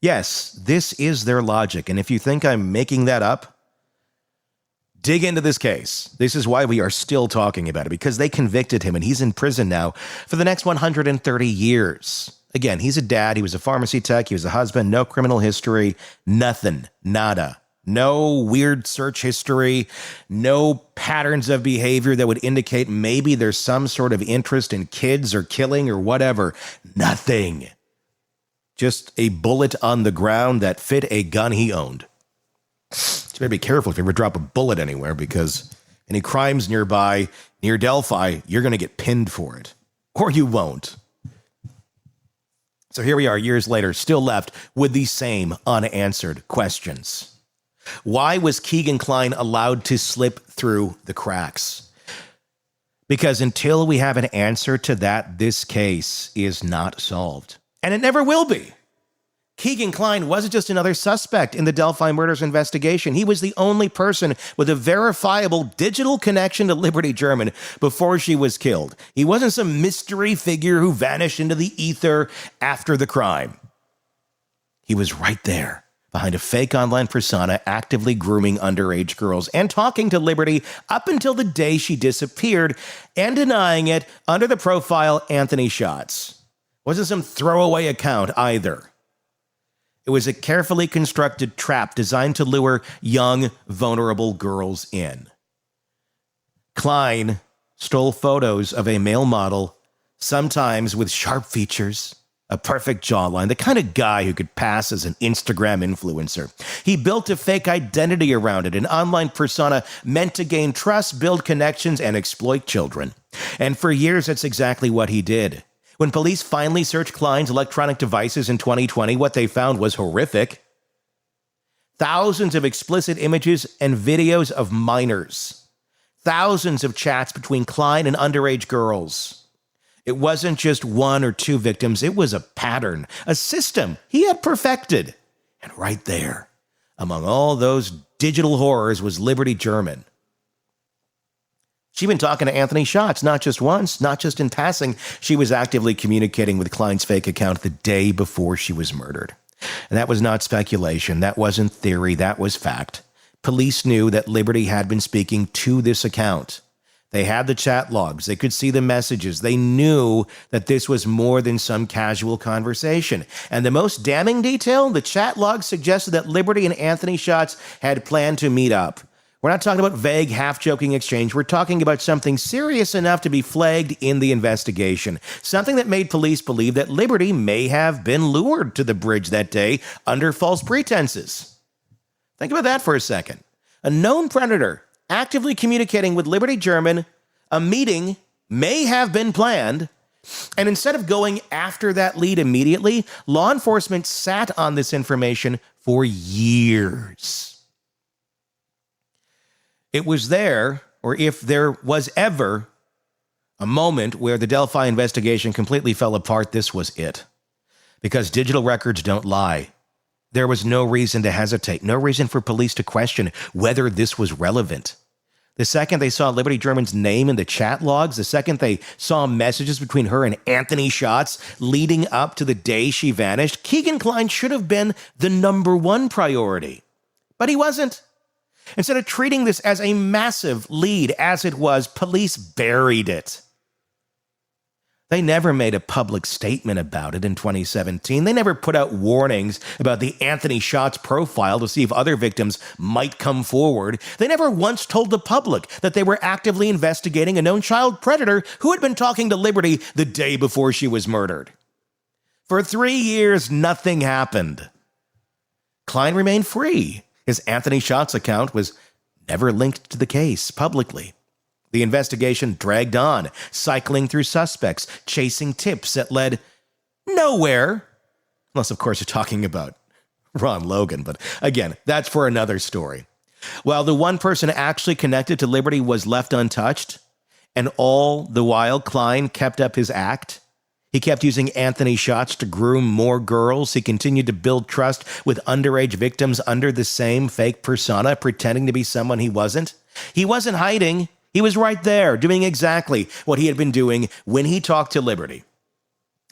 Yes, this is their logic, and if you think I'm making that up, dig into this case. This is why we are still talking about it, because they convicted him, and he's in prison now for the next 130 years. Again, he's a dad, he was a pharmacy tech, he was a husband, no criminal history, nothing, nada. No weird search history, no patterns of behavior that would indicate maybe there's some sort of interest in kids or killing or whatever. Nothing. Just a bullet on the ground that fit a gun he owned. So you better be careful if you ever drop a bullet anywhere, because any crimes nearby, near Delphi, you're going to get pinned for it. Or you won't. So here we are, years later, still left with the same unanswered questions. Why was Keegan Klein allowed to slip through the cracks? Because until we have an answer to that, this case is not solved. And it never will be. Keegan Klein wasn't just another suspect in the Delphi murders investigation. He was the only person with a verifiable digital connection to Liberty German before she was killed. He wasn't some mystery figure who vanished into the ether after the crime. He was right there, behind a fake online persona, actively grooming underage girls and talking to Liberty up until the day she disappeared and denying it under the profile Anthony Schatz. Wasn't some throwaway account either. It was a carefully constructed trap designed to lure young, vulnerable girls in. Klein stole photos of a male model, sometimes with sharp features, a perfect jawline, the kind of guy who could pass as an Instagram influencer. He built a fake identity around it, an online persona meant to gain trust, build connections, and exploit children. And for years, that's exactly what he did. When police finally searched Klein's electronic devices in 2020, what they found was horrific. Thousands of explicit images and videos of minors. Thousands of chats between Klein and underage girls. It wasn't just one or two victims. It was a pattern, a system he had perfected. And right there, among all those digital horrors, was Liberty German. She'd been talking to Anthony Schatz, not just once, not just in passing. She was actively communicating with Klein's fake account the day before she was murdered. And that was not speculation. That wasn't theory. That was fact. Police knew that Liberty had been speaking to this account. They had the chat logs. They could see the messages. They knew that this was more than some casual conversation. And the most damning detail, the chat logs suggested that Liberty and Anthony Schatz had planned to meet up. We're not talking about vague, half-joking exchange. We're talking about something serious enough to be flagged in the investigation. Something that made police believe that Liberty may have been lured to the bridge that day under false pretenses. Think about that for a second. A known predator actively communicating with Liberty German, a meeting may have been planned, and instead of going after that lead immediately, law enforcement sat on this information for years. It was there, or if there was ever a moment where the Delphi investigation completely fell apart, this was it. Because digital records don't lie. There was no reason to hesitate, no reason for police to question whether this was relevant. The second they saw Liberty German's name in the chat logs, the second they saw messages between her and Anthony Schatz leading up to the day she vanished, Keegan Klein should have been the number one priority. But he wasn't. Instead of treating this as a massive lead as it was, police buried it. They never made a public statement about it in 2017. They never put out warnings about the Anthony Schatz profile to see if other victims might come forward. They never once told the public that they were actively investigating a known child predator who had been talking to Liberty the day before she was murdered. For 3 years, nothing happened. Klein remained free. His Anthony Schatz account was never linked to the case publicly. The investigation dragged on, cycling through suspects, chasing tips that led nowhere. Unless, of course, you're talking about Ron Logan. But again, that's for another story. While the one person actually connected to Liberty was left untouched, and all the while Klein kept up his act, he kept using Anthony Schatz to groom more girls. He continued to build trust with underage victims under the same fake persona, pretending to be someone he wasn't. He wasn't hiding. He was right there, doing exactly what he had been doing when he talked to Liberty.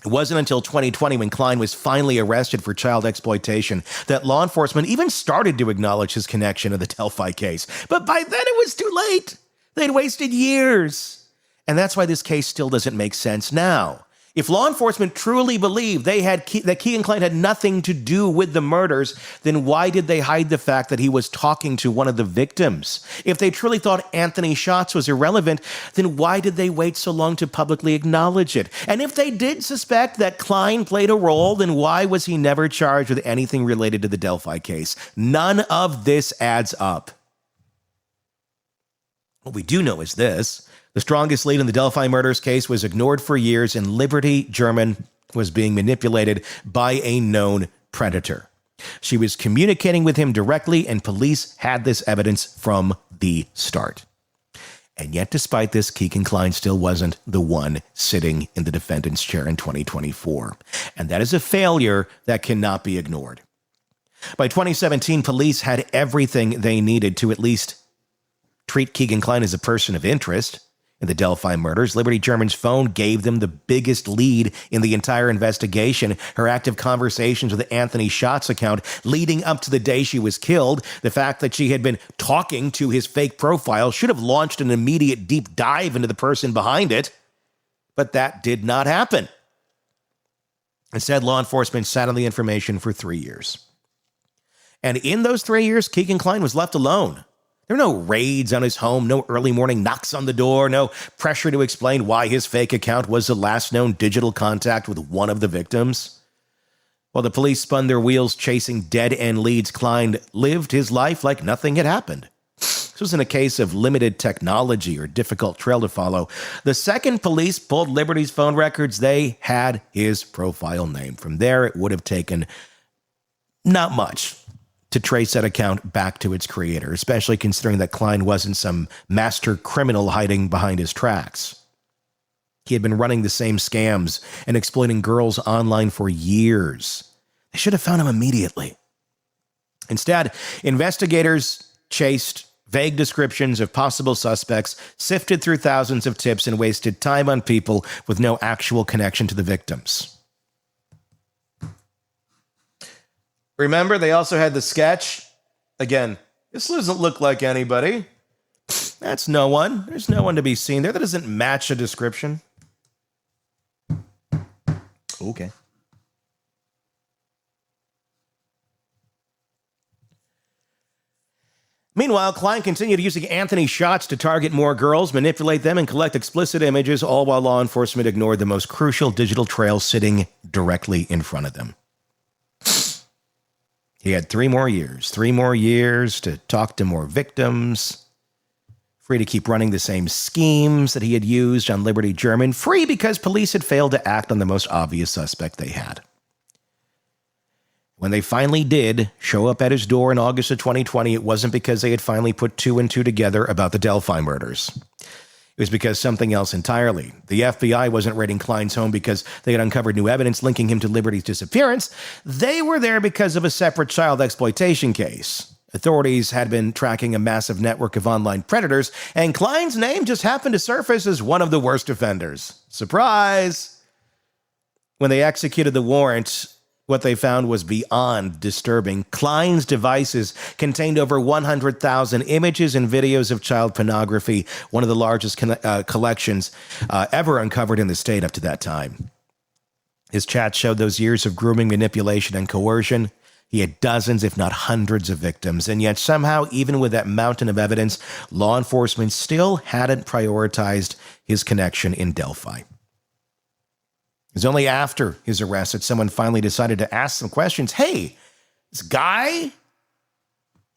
It wasn't until 2020, when Klein was finally arrested for child exploitation, that law enforcement even started to acknowledge his connection to the Delphi case. But by then it was too late. They'd wasted years. And that's why this case still doesn't make sense now. If law enforcement truly believed that Keegan Klein had nothing to do with the murders, then why did they hide the fact that he was talking to one of the victims? If they truly thought Anthony Schatz was irrelevant, then why did they wait so long to publicly acknowledge it? And if they did suspect that Klein played a role, then why was he never charged with anything related to the Delphi case? None of this adds up. What we do know is this. The strongest lead in the Delphi murders case was ignored for years, and Liberty German was being manipulated by a known predator. She was communicating with him directly, and police had this evidence from the start. And yet, despite this, Keegan Klein still wasn't the one sitting in the defendant's chair in 2024. And that is a failure that cannot be ignored. By 2017, police had everything they needed to at least treat Keegan Klein as a person of interest. In the Delphi murders, Liberty German's phone gave them the biggest lead in the entire investigation. Her active conversations with the Anthony Schatz account leading up to the day she was killed, the fact that she had been talking to his fake profile should have launched an immediate deep dive into the person behind it. But that did not happen. Instead, law enforcement sat on the information for 3 years. And in those 3 years, Keegan Klein was left alone. There were no raids on his home, no early morning knocks on the door, no pressure to explain why his fake account was the last known digital contact with one of the victims. While the police spun their wheels chasing dead-end leads, Klein lived his life like nothing had happened. This wasn't a case of limited technology or difficult trail to follow. The second police pulled Liberty's phone records, they had his profile name. From there, it would have taken not much to trace that account back to its creator, especially considering that Klein wasn't some master criminal hiding behind his tracks. He had been running the same scams and exploiting girls online for years. They should have found him immediately. Instead, investigators chased vague descriptions of possible suspects, sifted through thousands of tips, and wasted time on people with no actual connection to the victims. Remember, they also had the sketch. Again, this doesn't look like anybody. That's no one. There's no one to be seen there. That doesn't match a description. Okay. Meanwhile, Klein continued using Anthony shots to target more girls, manipulate them, and collect explicit images, all while law enforcement ignored the most crucial digital trail sitting directly in front of them. He had 3 more years to talk to more victims, free to keep running the same schemes that he had used on Liberty German, free because police had failed to act on the most obvious suspect they had. When they finally did show up at his door in August of 2020, it wasn't because they had finally put 2 and 2 together about the Delphi murders. It was because something else entirely. The FBI wasn't raiding Klein's home because they had uncovered new evidence linking him to Liberty's disappearance. They were there because of a separate child exploitation case. Authorities had been tracking a massive network of online predators, and Klein's name just happened to surface as one of the worst offenders. Surprise! When they executed the warrant, what they found was beyond disturbing. Klein's devices contained over 100,000 images and videos of child pornography, one of the largest collections ever uncovered in the state up to that time. His chat showed those years of grooming, manipulation, and coercion. He had dozens, if not hundreds, of victims, and yet somehow, even with that mountain of evidence, law enforcement still hadn't prioritized his connection in Delphi. It was only after his arrest that someone finally decided to ask some questions. Hey, this guy, he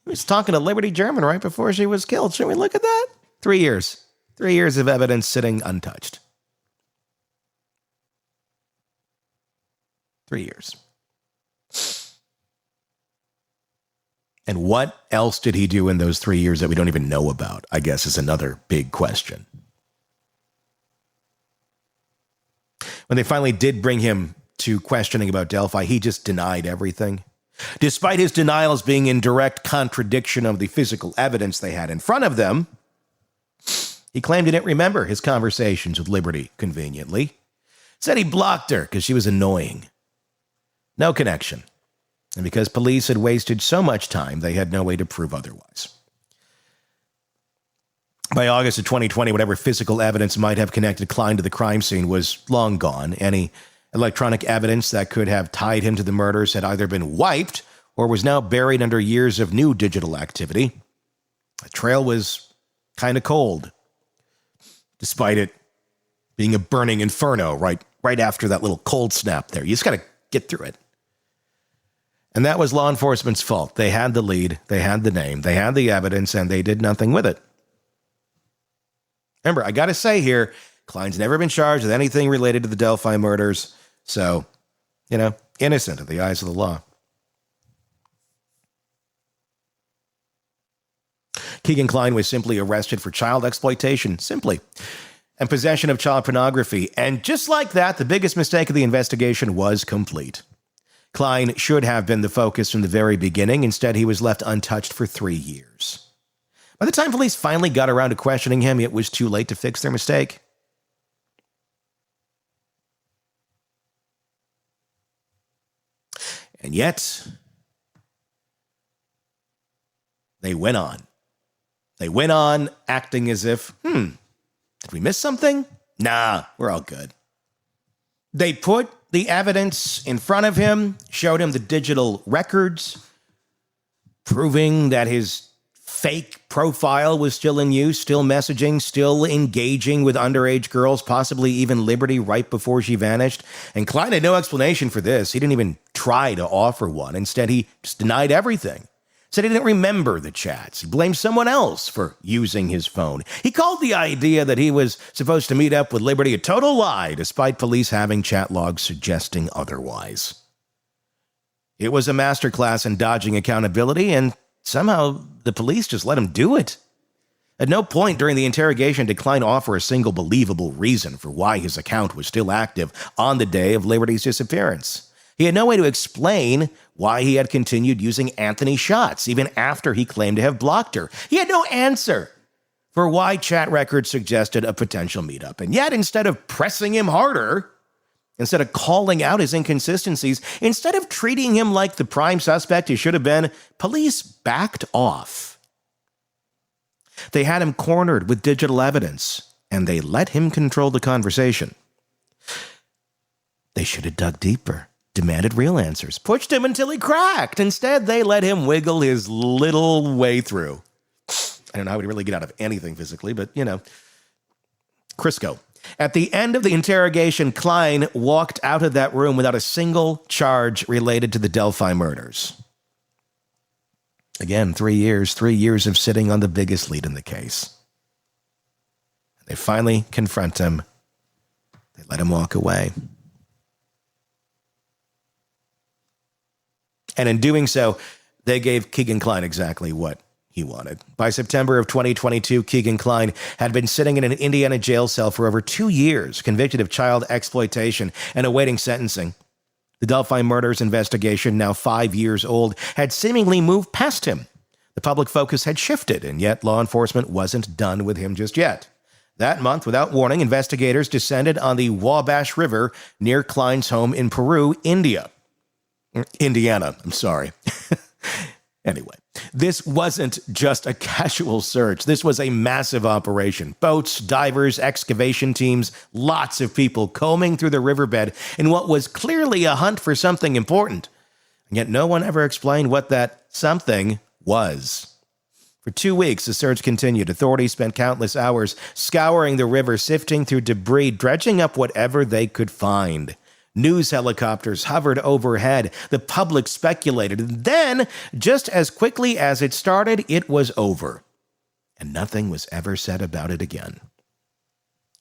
was talking to Liberty German right before she was killed. Should we look at that? 3 years. 3 years of evidence sitting untouched. 3 years. And what else did he do in those 3 years that we don't even know about, I guess, is another big question. When they finally did bring him to questioning about Delphi, he just denied everything. Despite his denials being in direct contradiction of the physical evidence they had in front of them, he claimed he didn't remember his conversations with Liberty, conveniently. Said he blocked her because she was annoying. No connection. And because police had wasted so much time, they had no way to prove otherwise. By August of 2020, whatever physical evidence might have connected Klein to the crime scene was long gone. Any electronic evidence that could have tied him to the murders had either been wiped or was now buried under years of new digital activity. The trail was kind of cold, despite it being a burning inferno right after that little cold snap there. You just got to get through it. And that was law enforcement's fault. They had the lead, they had the name, they had the evidence, and they did nothing with it. Remember, I got to say here, Klein's never been charged with anything related to the Delphi murders. So, innocent in the eyes of the law. Keegan Klein was simply arrested for child exploitation, simply, and possession of child pornography. And just like that, the biggest mistake of the investigation was complete. Klein should have been the focus from the very beginning. Instead, he was left untouched for 3 years. By the time police finally got around to questioning him, it was too late to fix their mistake. And yet, they went on. They went on acting as if, did we miss something? Nah, we're all good. They put the evidence in front of him showed him the digital records, proving that his fake profile was still in use, still messaging, still engaging with underage girls, possibly even Liberty right before she vanished. And Klein had no explanation for this. He didn't even try to offer one. Instead, he just denied everything. Said he didn't remember the chats. He blamed someone else for using his phone. He called the idea that he was supposed to meet up with Liberty a total lie, despite police having chat logs suggesting otherwise. It was a masterclass in dodging accountability, and somehow the police just let him do it. At no point during the interrogation did Klein offer a single believable reason for why his account was still active on the day of Liberty's disappearance. He had no way to explain why he had continued using Anthony shots, even after he claimed to have blocked her. He had no answer for why chat records suggested a potential meetup. And yet, instead of pressing him harder, instead of calling out his inconsistencies, instead of treating him like the prime suspect he should have been, police backed off. They had him cornered with digital evidence, and they let him control the conversation. They should have dug deeper, demanded real answers, pushed him until he cracked. Instead, they let him wiggle his little way through. I don't know how he'd really get out of anything physically, but, Crisco. At the end of the interrogation, Klein walked out of that room without a single charge related to the Delphi murders. Again, 3 years of sitting on the biggest lead in the case. They finally confront him. They let him walk away. And in doing so, they gave Keegan Klein exactly what he wanted. By September of 2022, Keegan Klein had been sitting in an Indiana jail cell for over 2 years, convicted of child exploitation and awaiting sentencing. The Delphi murders investigation, now 5 years old, had seemingly moved past him. The public focus had shifted, and yet law enforcement wasn't done with him just yet. That month, without warning, investigators descended on the Wabash River near Klein's home in Peru, Indiana. Anyway, this wasn't just a casual search. This was a massive operation. Boats, divers, excavation teams, lots of people combing through the riverbed in what was clearly a hunt for something important. And yet no one ever explained what that something was. For 2 weeks, the search continued. Authorities spent countless hours scouring the river, sifting through debris, dredging up whatever they could find. News helicopters hovered overhead. The public speculated. And then, just as quickly as it started, it was over. And nothing was ever said about it again.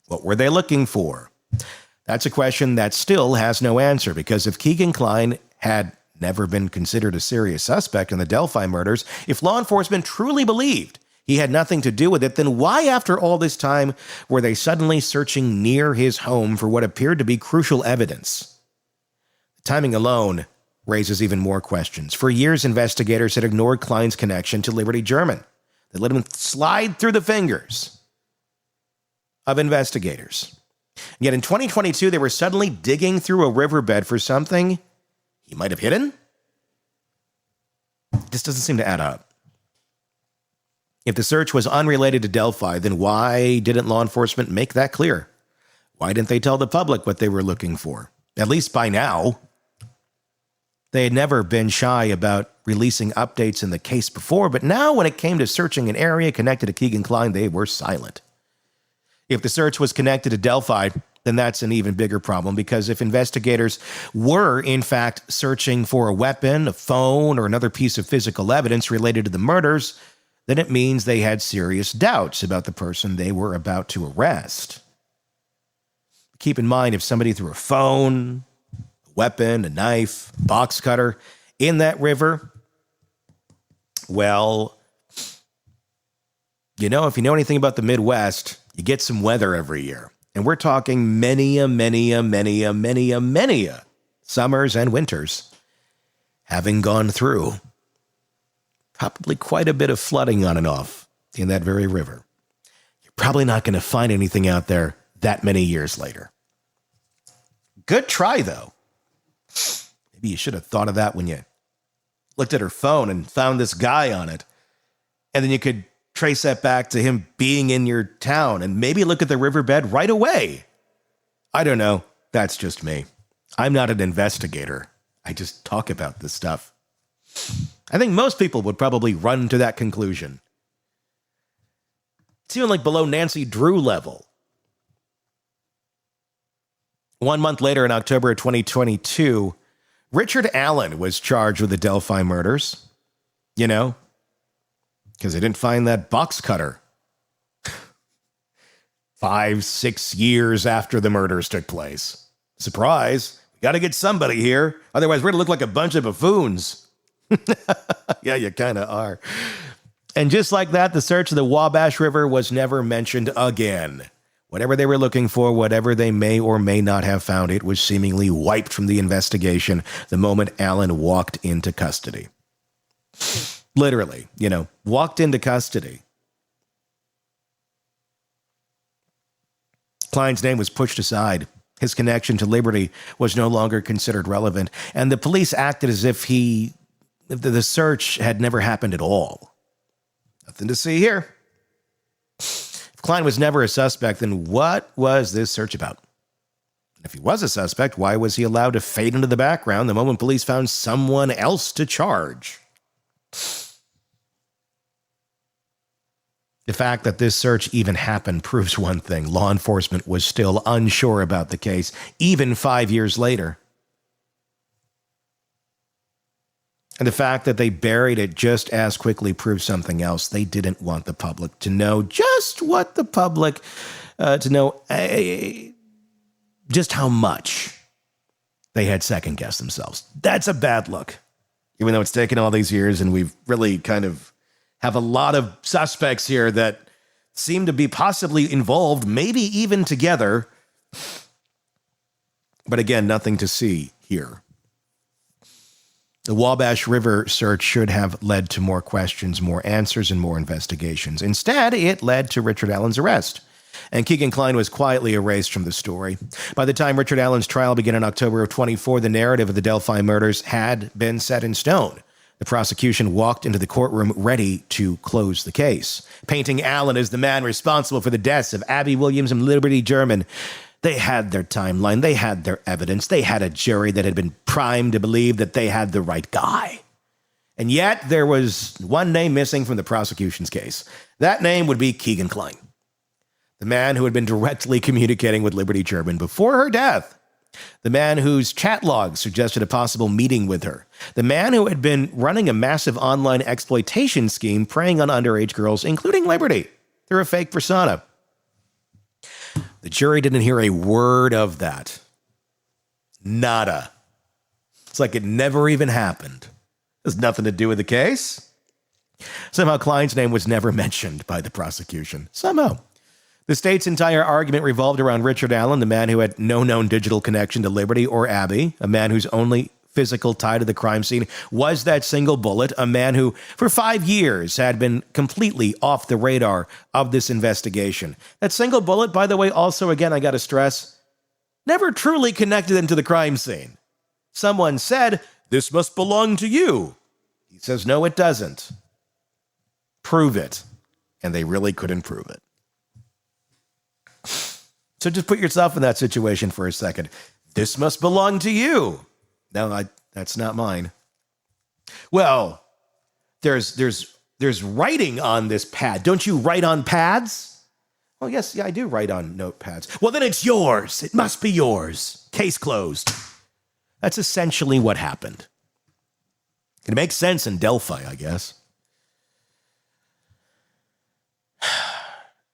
What were they looking for? That's a question that still has no answer, because if Keegan Klein had never been considered a serious suspect in the Delphi murders, if law enforcement truly believed he had nothing to do with it, then why, after all this time, were they suddenly searching near his home for what appeared to be crucial evidence? The timing alone raises even more questions. For years, investigators had ignored Klein's connection to Liberty German. They let him slide through the fingers of investigators. And yet in 2022, they were suddenly digging through a riverbed for something he might have hidden? This doesn't seem to add up. If the search was unrelated to Delphi, then why didn't law enforcement make that clear? Why didn't they tell the public what they were looking for? At least by now. They had never been shy about releasing updates in the case before, but now when it came to searching an area connected to Keegan Klein, they were silent. If the search was connected to Delphi, then that's an even bigger problem, because if investigators were, in fact, searching for a weapon, a phone, or another piece of physical evidence related to the murders, then it means they had serious doubts about the person they were about to arrest. Keep in mind, if somebody threw a phone, a weapon, a knife, a box cutter in that river, well, if you know anything about the Midwest, you get some weather every year. And we're talking many summers and winters having gone through. Probably quite a bit of flooding on and off in that very river. You're probably not going to find anything out there that many years later. Good try, though. Maybe you should have thought of that when you looked at her phone and found this guy on it. And then you could trace that back to him being in your town and maybe look at the riverbed right away. I don't know. That's just me. I'm not an investigator. I just talk about this stuff. I think most people would probably run to that conclusion. It's even like below Nancy Drew level. 1 month later, in October of 2022, Richard Allen was charged with the Delphi murders. You know, because they didn't find that box cutter 5-6 years after the murders took place. Surprise. We got to get somebody here. Otherwise, we're going to look like a bunch of buffoons. Yeah, you kind of are. And just like that, the search of the Wabash River was never mentioned again. Whatever they were looking for, whatever they may or may not have found, it was seemingly wiped from the investigation the moment Allen walked into custody. Literally, walked into custody. Klein's name was pushed aside. His connection to Liberty was no longer considered relevant, and the police acted as if the search had never happened at all. Nothing to see here. If Klein was never a suspect, then what was this search about? If he was a suspect, why was he allowed to fade into the background the moment police found someone else to charge? The fact that this search even happened proves one thing. Law enforcement was still unsure about the case, even 5 years later. And the fact that they buried it just as quickly proves something else. They didn't want the public to know just what the public, to know just how much they had second-guessed themselves. That's a bad look. Even though it's taken all these years and we've really kind of have a lot of suspects here that seem to be possibly involved, maybe even together. But again, nothing to see here. The Wabash River search should have led to more questions, more answers, and more investigations. Instead, it led to Richard Allen's arrest. And Keegan Klein was quietly erased from the story. By the time Richard Allen's trial began in October of 24, the narrative of the Delphi murders had been set in stone. The prosecution walked into the courtroom ready to close the case, painting Allen as the man responsible for the deaths of Abby Williams and Liberty German. They had their timeline. They had their evidence. They had a jury that had been primed to believe that they had the right guy. And yet there was one name missing from the prosecution's case. That name would be Keegan Klein, the man who had been directly communicating with Liberty German before her death. The man whose chat logs suggested a possible meeting with her. The man who had been running a massive online exploitation scheme preying on underage girls, including Liberty, through a fake persona. The jury didn't hear a word of that. Nada. It's like it never even happened. It has nothing to do with the case. Somehow Klein's name was never mentioned by the prosecution. Somehow. The state's entire argument revolved around Richard Allen, the man who had no known digital connection to Liberty or Abby, a man whose only physical tie to the crime scene was that single bullet, a man who, for 5 years, had been completely off the radar of this investigation. That single bullet, by the way, also, again, I got to stress, never truly connected him to the crime scene. Someone said, "This must belong to you." He says, "No, it doesn't." Prove it. And they really couldn't prove it. So just put yourself in that situation for a second. This must belong to you. No, that's not mine. Well, there's writing on this pad. Don't you write on pads? Oh, yes, I do write on notepads. Well, then it's yours. It must be yours. Case closed. That's essentially what happened. It makes sense in Delphi, I guess.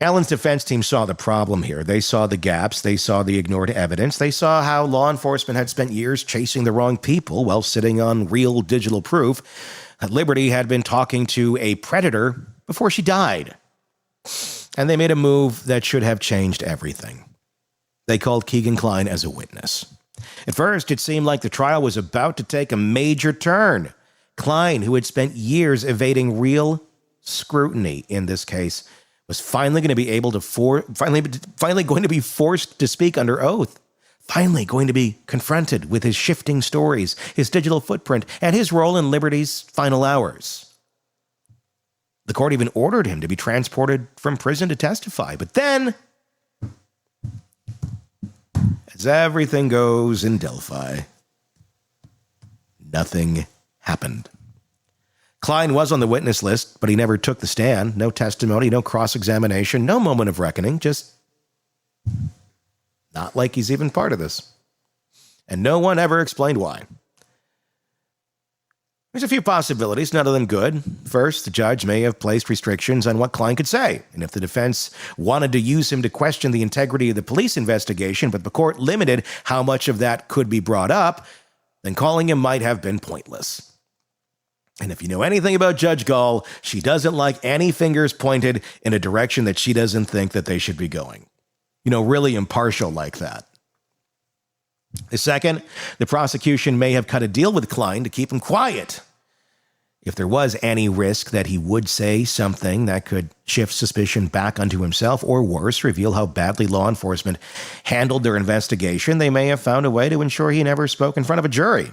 Allen's defense team saw the problem here. They saw the gaps. They saw the ignored evidence. They saw how law enforcement had spent years chasing the wrong people while sitting on real digital proof that Liberty had been talking to a predator before she died. And they made a move that should have changed everything. They called Keegan Klein as a witness. At first, it seemed like the trial was about to take a major turn. Klein, who had spent years evading real scrutiny in this case, was finally going to be able to finally going to be forced to speak under oath. Finally going to be confronted with his shifting stories, his digital footprint, and his role in Liberty's final hours. The court even ordered him to be transported from prison to testify. But then, as As everything goes in Delphi. Nothing happened. Klein was on the witness list, but he never took the stand. No testimony, no cross-examination, no moment of reckoning, just not like he's even part of this. And no one ever explained why. There's a few possibilities, none of them good. First, the judge may have placed restrictions on what Klein could say, and if the defense wanted to use him to question the integrity of the police investigation, but the court limited how much of that could be brought up, then calling him might have been pointless. And if you know anything about Judge Gall, she doesn't like any fingers pointed in a direction that she doesn't think that they should be going. Really impartial like that. The second, the prosecution may have cut a deal with Klein to keep him quiet. If there was any risk that he would say something that could shift suspicion back onto himself, or worse, reveal how badly law enforcement handled their investigation, they may have found a way to ensure he never spoke in front of a jury.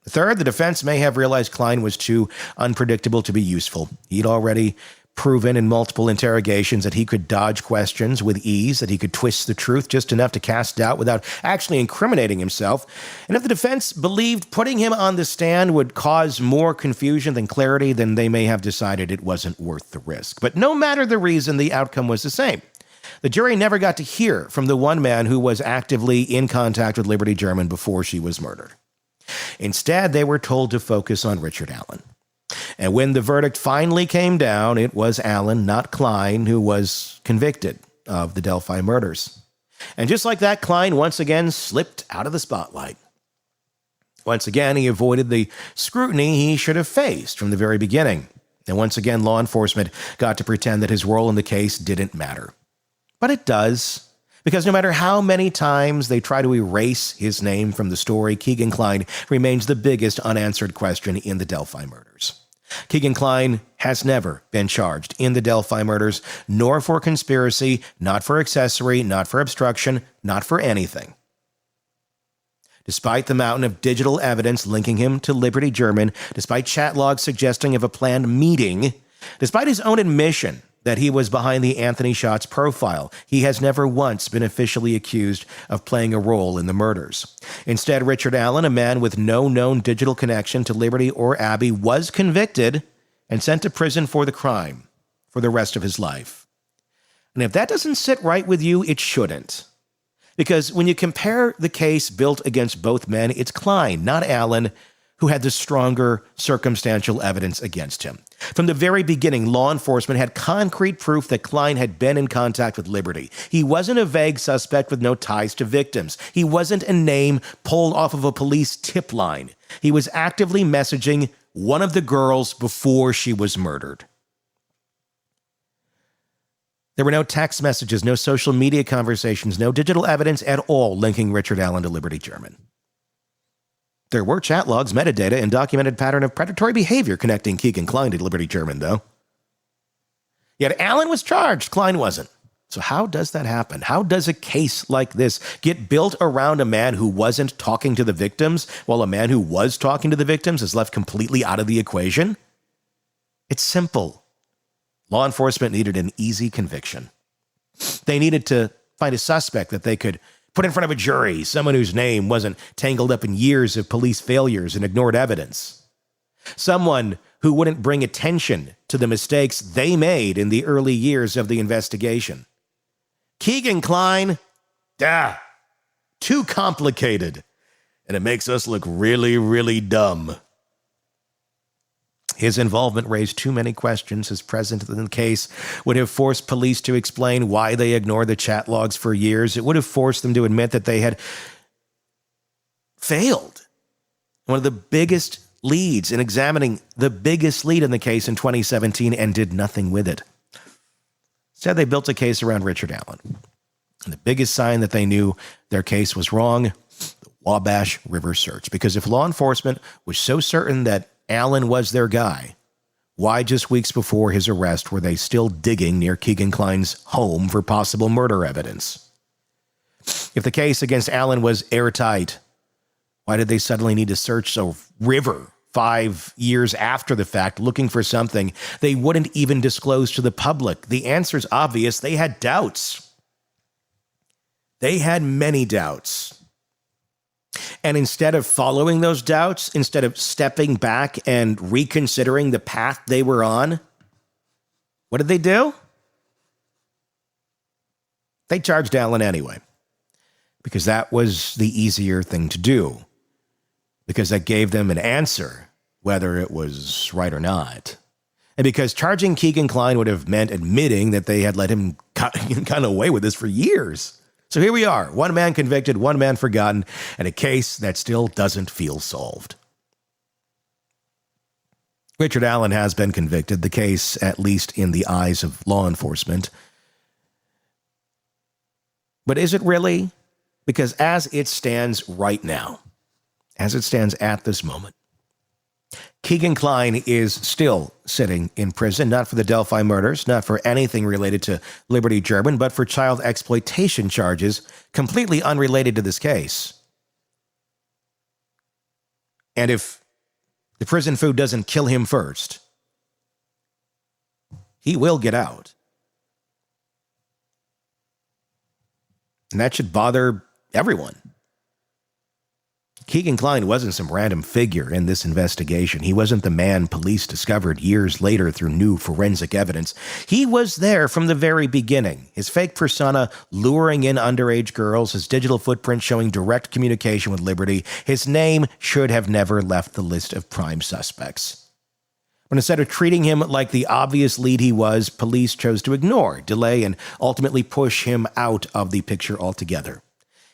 Third, the defense may have realized Klein was too unpredictable to be useful. He'd already proven in multiple interrogations that he could dodge questions with ease, that he could twist the truth just enough to cast doubt without actually incriminating himself. And if the defense believed putting him on the stand would cause more confusion than clarity, then they may have decided it wasn't worth the risk. But no matter the reason, the outcome was the same. The jury never got to hear from the one man who was actively in contact with Liberty German before she was murdered. Instead, they were told to focus on Richard Allen. And when the verdict finally came down, it was Allen, not Klein, who was convicted of the Delphi murders. And just like that, Klein once again slipped out of the spotlight. Once again, he avoided the scrutiny he should have faced from the very beginning. And once again, law enforcement got to pretend that his role in the case didn't matter. But it does. Because no matter how many times they try to erase his name from the story, Keegan Klein remains the biggest unanswered question in the Delphi murders. Keegan Klein has never been charged in the Delphi murders, nor for conspiracy, not for accessory, not for obstruction, not for anything. Despite the mountain of digital evidence linking him to Liberty German, despite chat logs suggesting of a planned meeting, despite his own admission that he was behind the Anthony Shots profile, he has never once been officially accused of playing a role in the murders. Instead, Richard Allen, a man with no known digital connection to Liberty or Abby, was convicted and sent to prison for the crime for the rest of his life. And if that doesn't sit right with you, it shouldn't. Because when you compare the case built against both men, it's Klein, not Allen, who had the stronger circumstantial evidence against him. From the very beginning, law enforcement had concrete proof that Klein had been in contact with Liberty. He wasn't a vague suspect with no ties to victims. He wasn't a name pulled off of a police tip line. He was actively messaging one of the girls before she was murdered. There were no text messages, no social media conversations, no digital evidence at all linking Richard Allen to Liberty German. There were chat logs, metadata, and documented pattern of predatory behavior connecting Keegan Klein to Liberty German, though. Yet Allen was charged, Klein wasn't. So how does that happen? How does a case like this get built around a man who wasn't talking to the victims, while a man who was talking to the victims is left completely out of the equation? It's simple. Law enforcement needed an easy conviction. They needed to find a suspect that they could put in front of a jury, someone whose name wasn't tangled up in years of police failures and ignored evidence. Someone who wouldn't bring attention to the mistakes they made in the early years of the investigation. Keegan Klein, too complicated, and it makes us look really, really dumb. His involvement raised too many questions. His presence in the case would have forced police to explain why they ignored the chat logs for years. It would have forced them to admit that they had failed. One of the biggest leads in examining the biggest lead in the case in 2017 and did nothing with it. Instead, they built a case around Richard Allen. And the biggest sign that they knew their case was wrong, the Wabash River search. Because if law enforcement was so certain that Allen was their guy, why just weeks before his arrest were they still digging near Keegan Klein's home for possible murder evidence? If the case against Allen was airtight, why did they suddenly need to search a river 5 years after the fact looking for something they wouldn't even disclose to the public? The answer's obvious. They had doubts. They had many doubts. And instead of following those doubts, instead of stepping back and reconsidering the path they were on, what did they do? They charged Allen anyway, because that was the easier thing to do, because that gave them an answer, whether it was right or not. And because charging Keegan Klein would have meant admitting that they had let him kind of away with this for years. So here we are, one man convicted, one man forgotten, and a case that still doesn't feel solved. Richard Allen has been convicted, the case, at least in the eyes of law enforcement. But is it really? Because as it stands right now, as it stands at this moment, Keegan Klein is still sitting in prison, not for the Delphi murders, not for anything related to Liberty German, but for child exploitation charges completely unrelated to this case. And if the prison food doesn't kill him first, he will get out. And that should bother everyone. Keegan Klein wasn't some random figure in this investigation. He wasn't the man police discovered years later through new forensic evidence. He was there from the very beginning. His fake persona luring in underage girls, his digital footprint showing direct communication with Liberty. His name should have never left the list of prime suspects. But instead of treating him like the obvious lead he was, police chose to ignore, delay, and ultimately push him out of the picture altogether.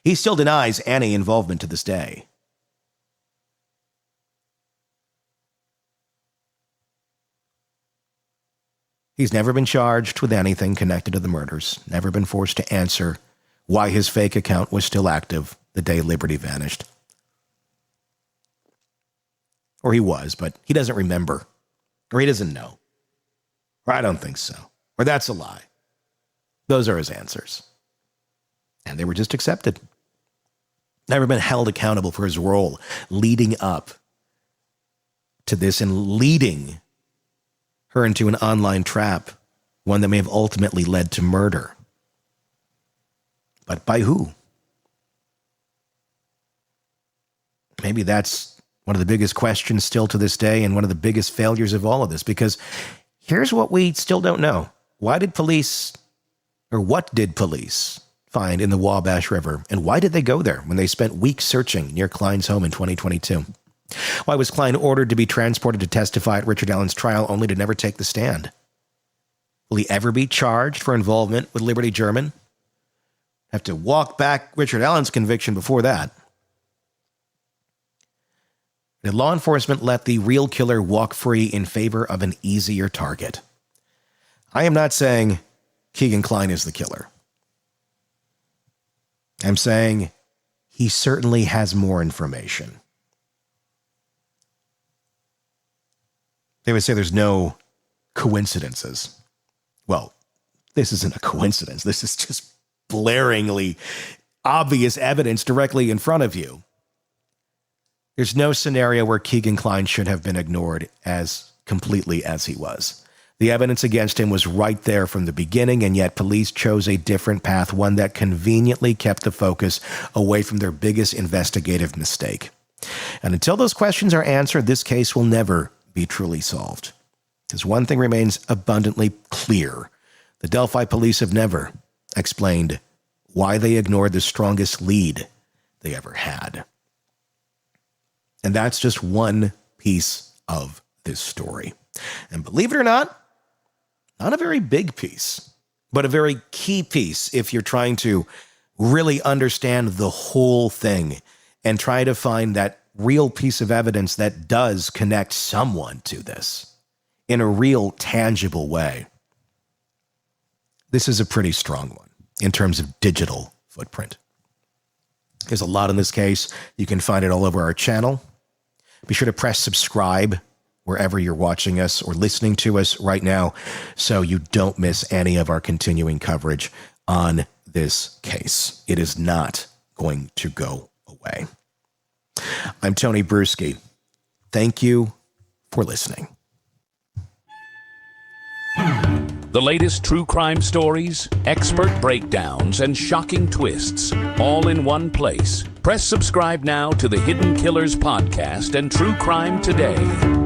He still denies any involvement to this day. He's never been charged with anything connected to the murders, never been forced to answer why his fake account was still active the day Liberty vanished. Or he was, but he doesn't remember. Or he doesn't know. Or I don't think so. Or that's a lie. Those are his answers. And they were just accepted. Never been held accountable for his role leading up to this and leading her into an online trap, one that may have ultimately led to murder. But by who? Maybe that's one of the biggest questions still to this day and one of the biggest failures of all of this, because here's what we still don't know. What did police find in the Wabash River, and why did they go there when they spent weeks searching near Klein's home in 2022? Why was Klein ordered to be transported to testify at Richard Allen's trial only to never take the stand? Will he ever be charged for involvement with Liberty German? Have to walk back Richard Allen's conviction before that. Did law enforcement let the real killer walk free in favor of an easier target? I am not saying Keegan Klein is the killer. I'm saying he certainly has more information. They would say there's no coincidences. Well, this isn't a coincidence. This is just blaringly obvious evidence directly in front of you. There's no scenario where Keegan Klein should have been ignored as completely as he was. The evidence against him was right there from the beginning, and yet police chose a different path, one that conveniently kept the focus away from their biggest investigative mistake. And until those questions are answered, this case will never be truly solved. Because one thing remains abundantly clear. The Delphi police have never explained why they ignored the strongest lead they ever had. And that's just one piece of this story. And believe it or not a very big piece, but a very key piece if you're trying to really understand the whole thing and try to find that real piece of evidence that does connect someone to this in a real tangible way. This is a pretty strong one in terms of digital footprint. There's a lot in this case. You can find it all over our channel. Be sure to press subscribe wherever you're watching us or listening to us right now so you don't miss any of our continuing coverage on this case. It is not going to go away. I'm Tony Bruschi. Thank you for listening. The latest true crime stories, expert breakdowns, and shocking twists, all in one place. Press subscribe now to the Hidden Killers podcast and True Crime Today.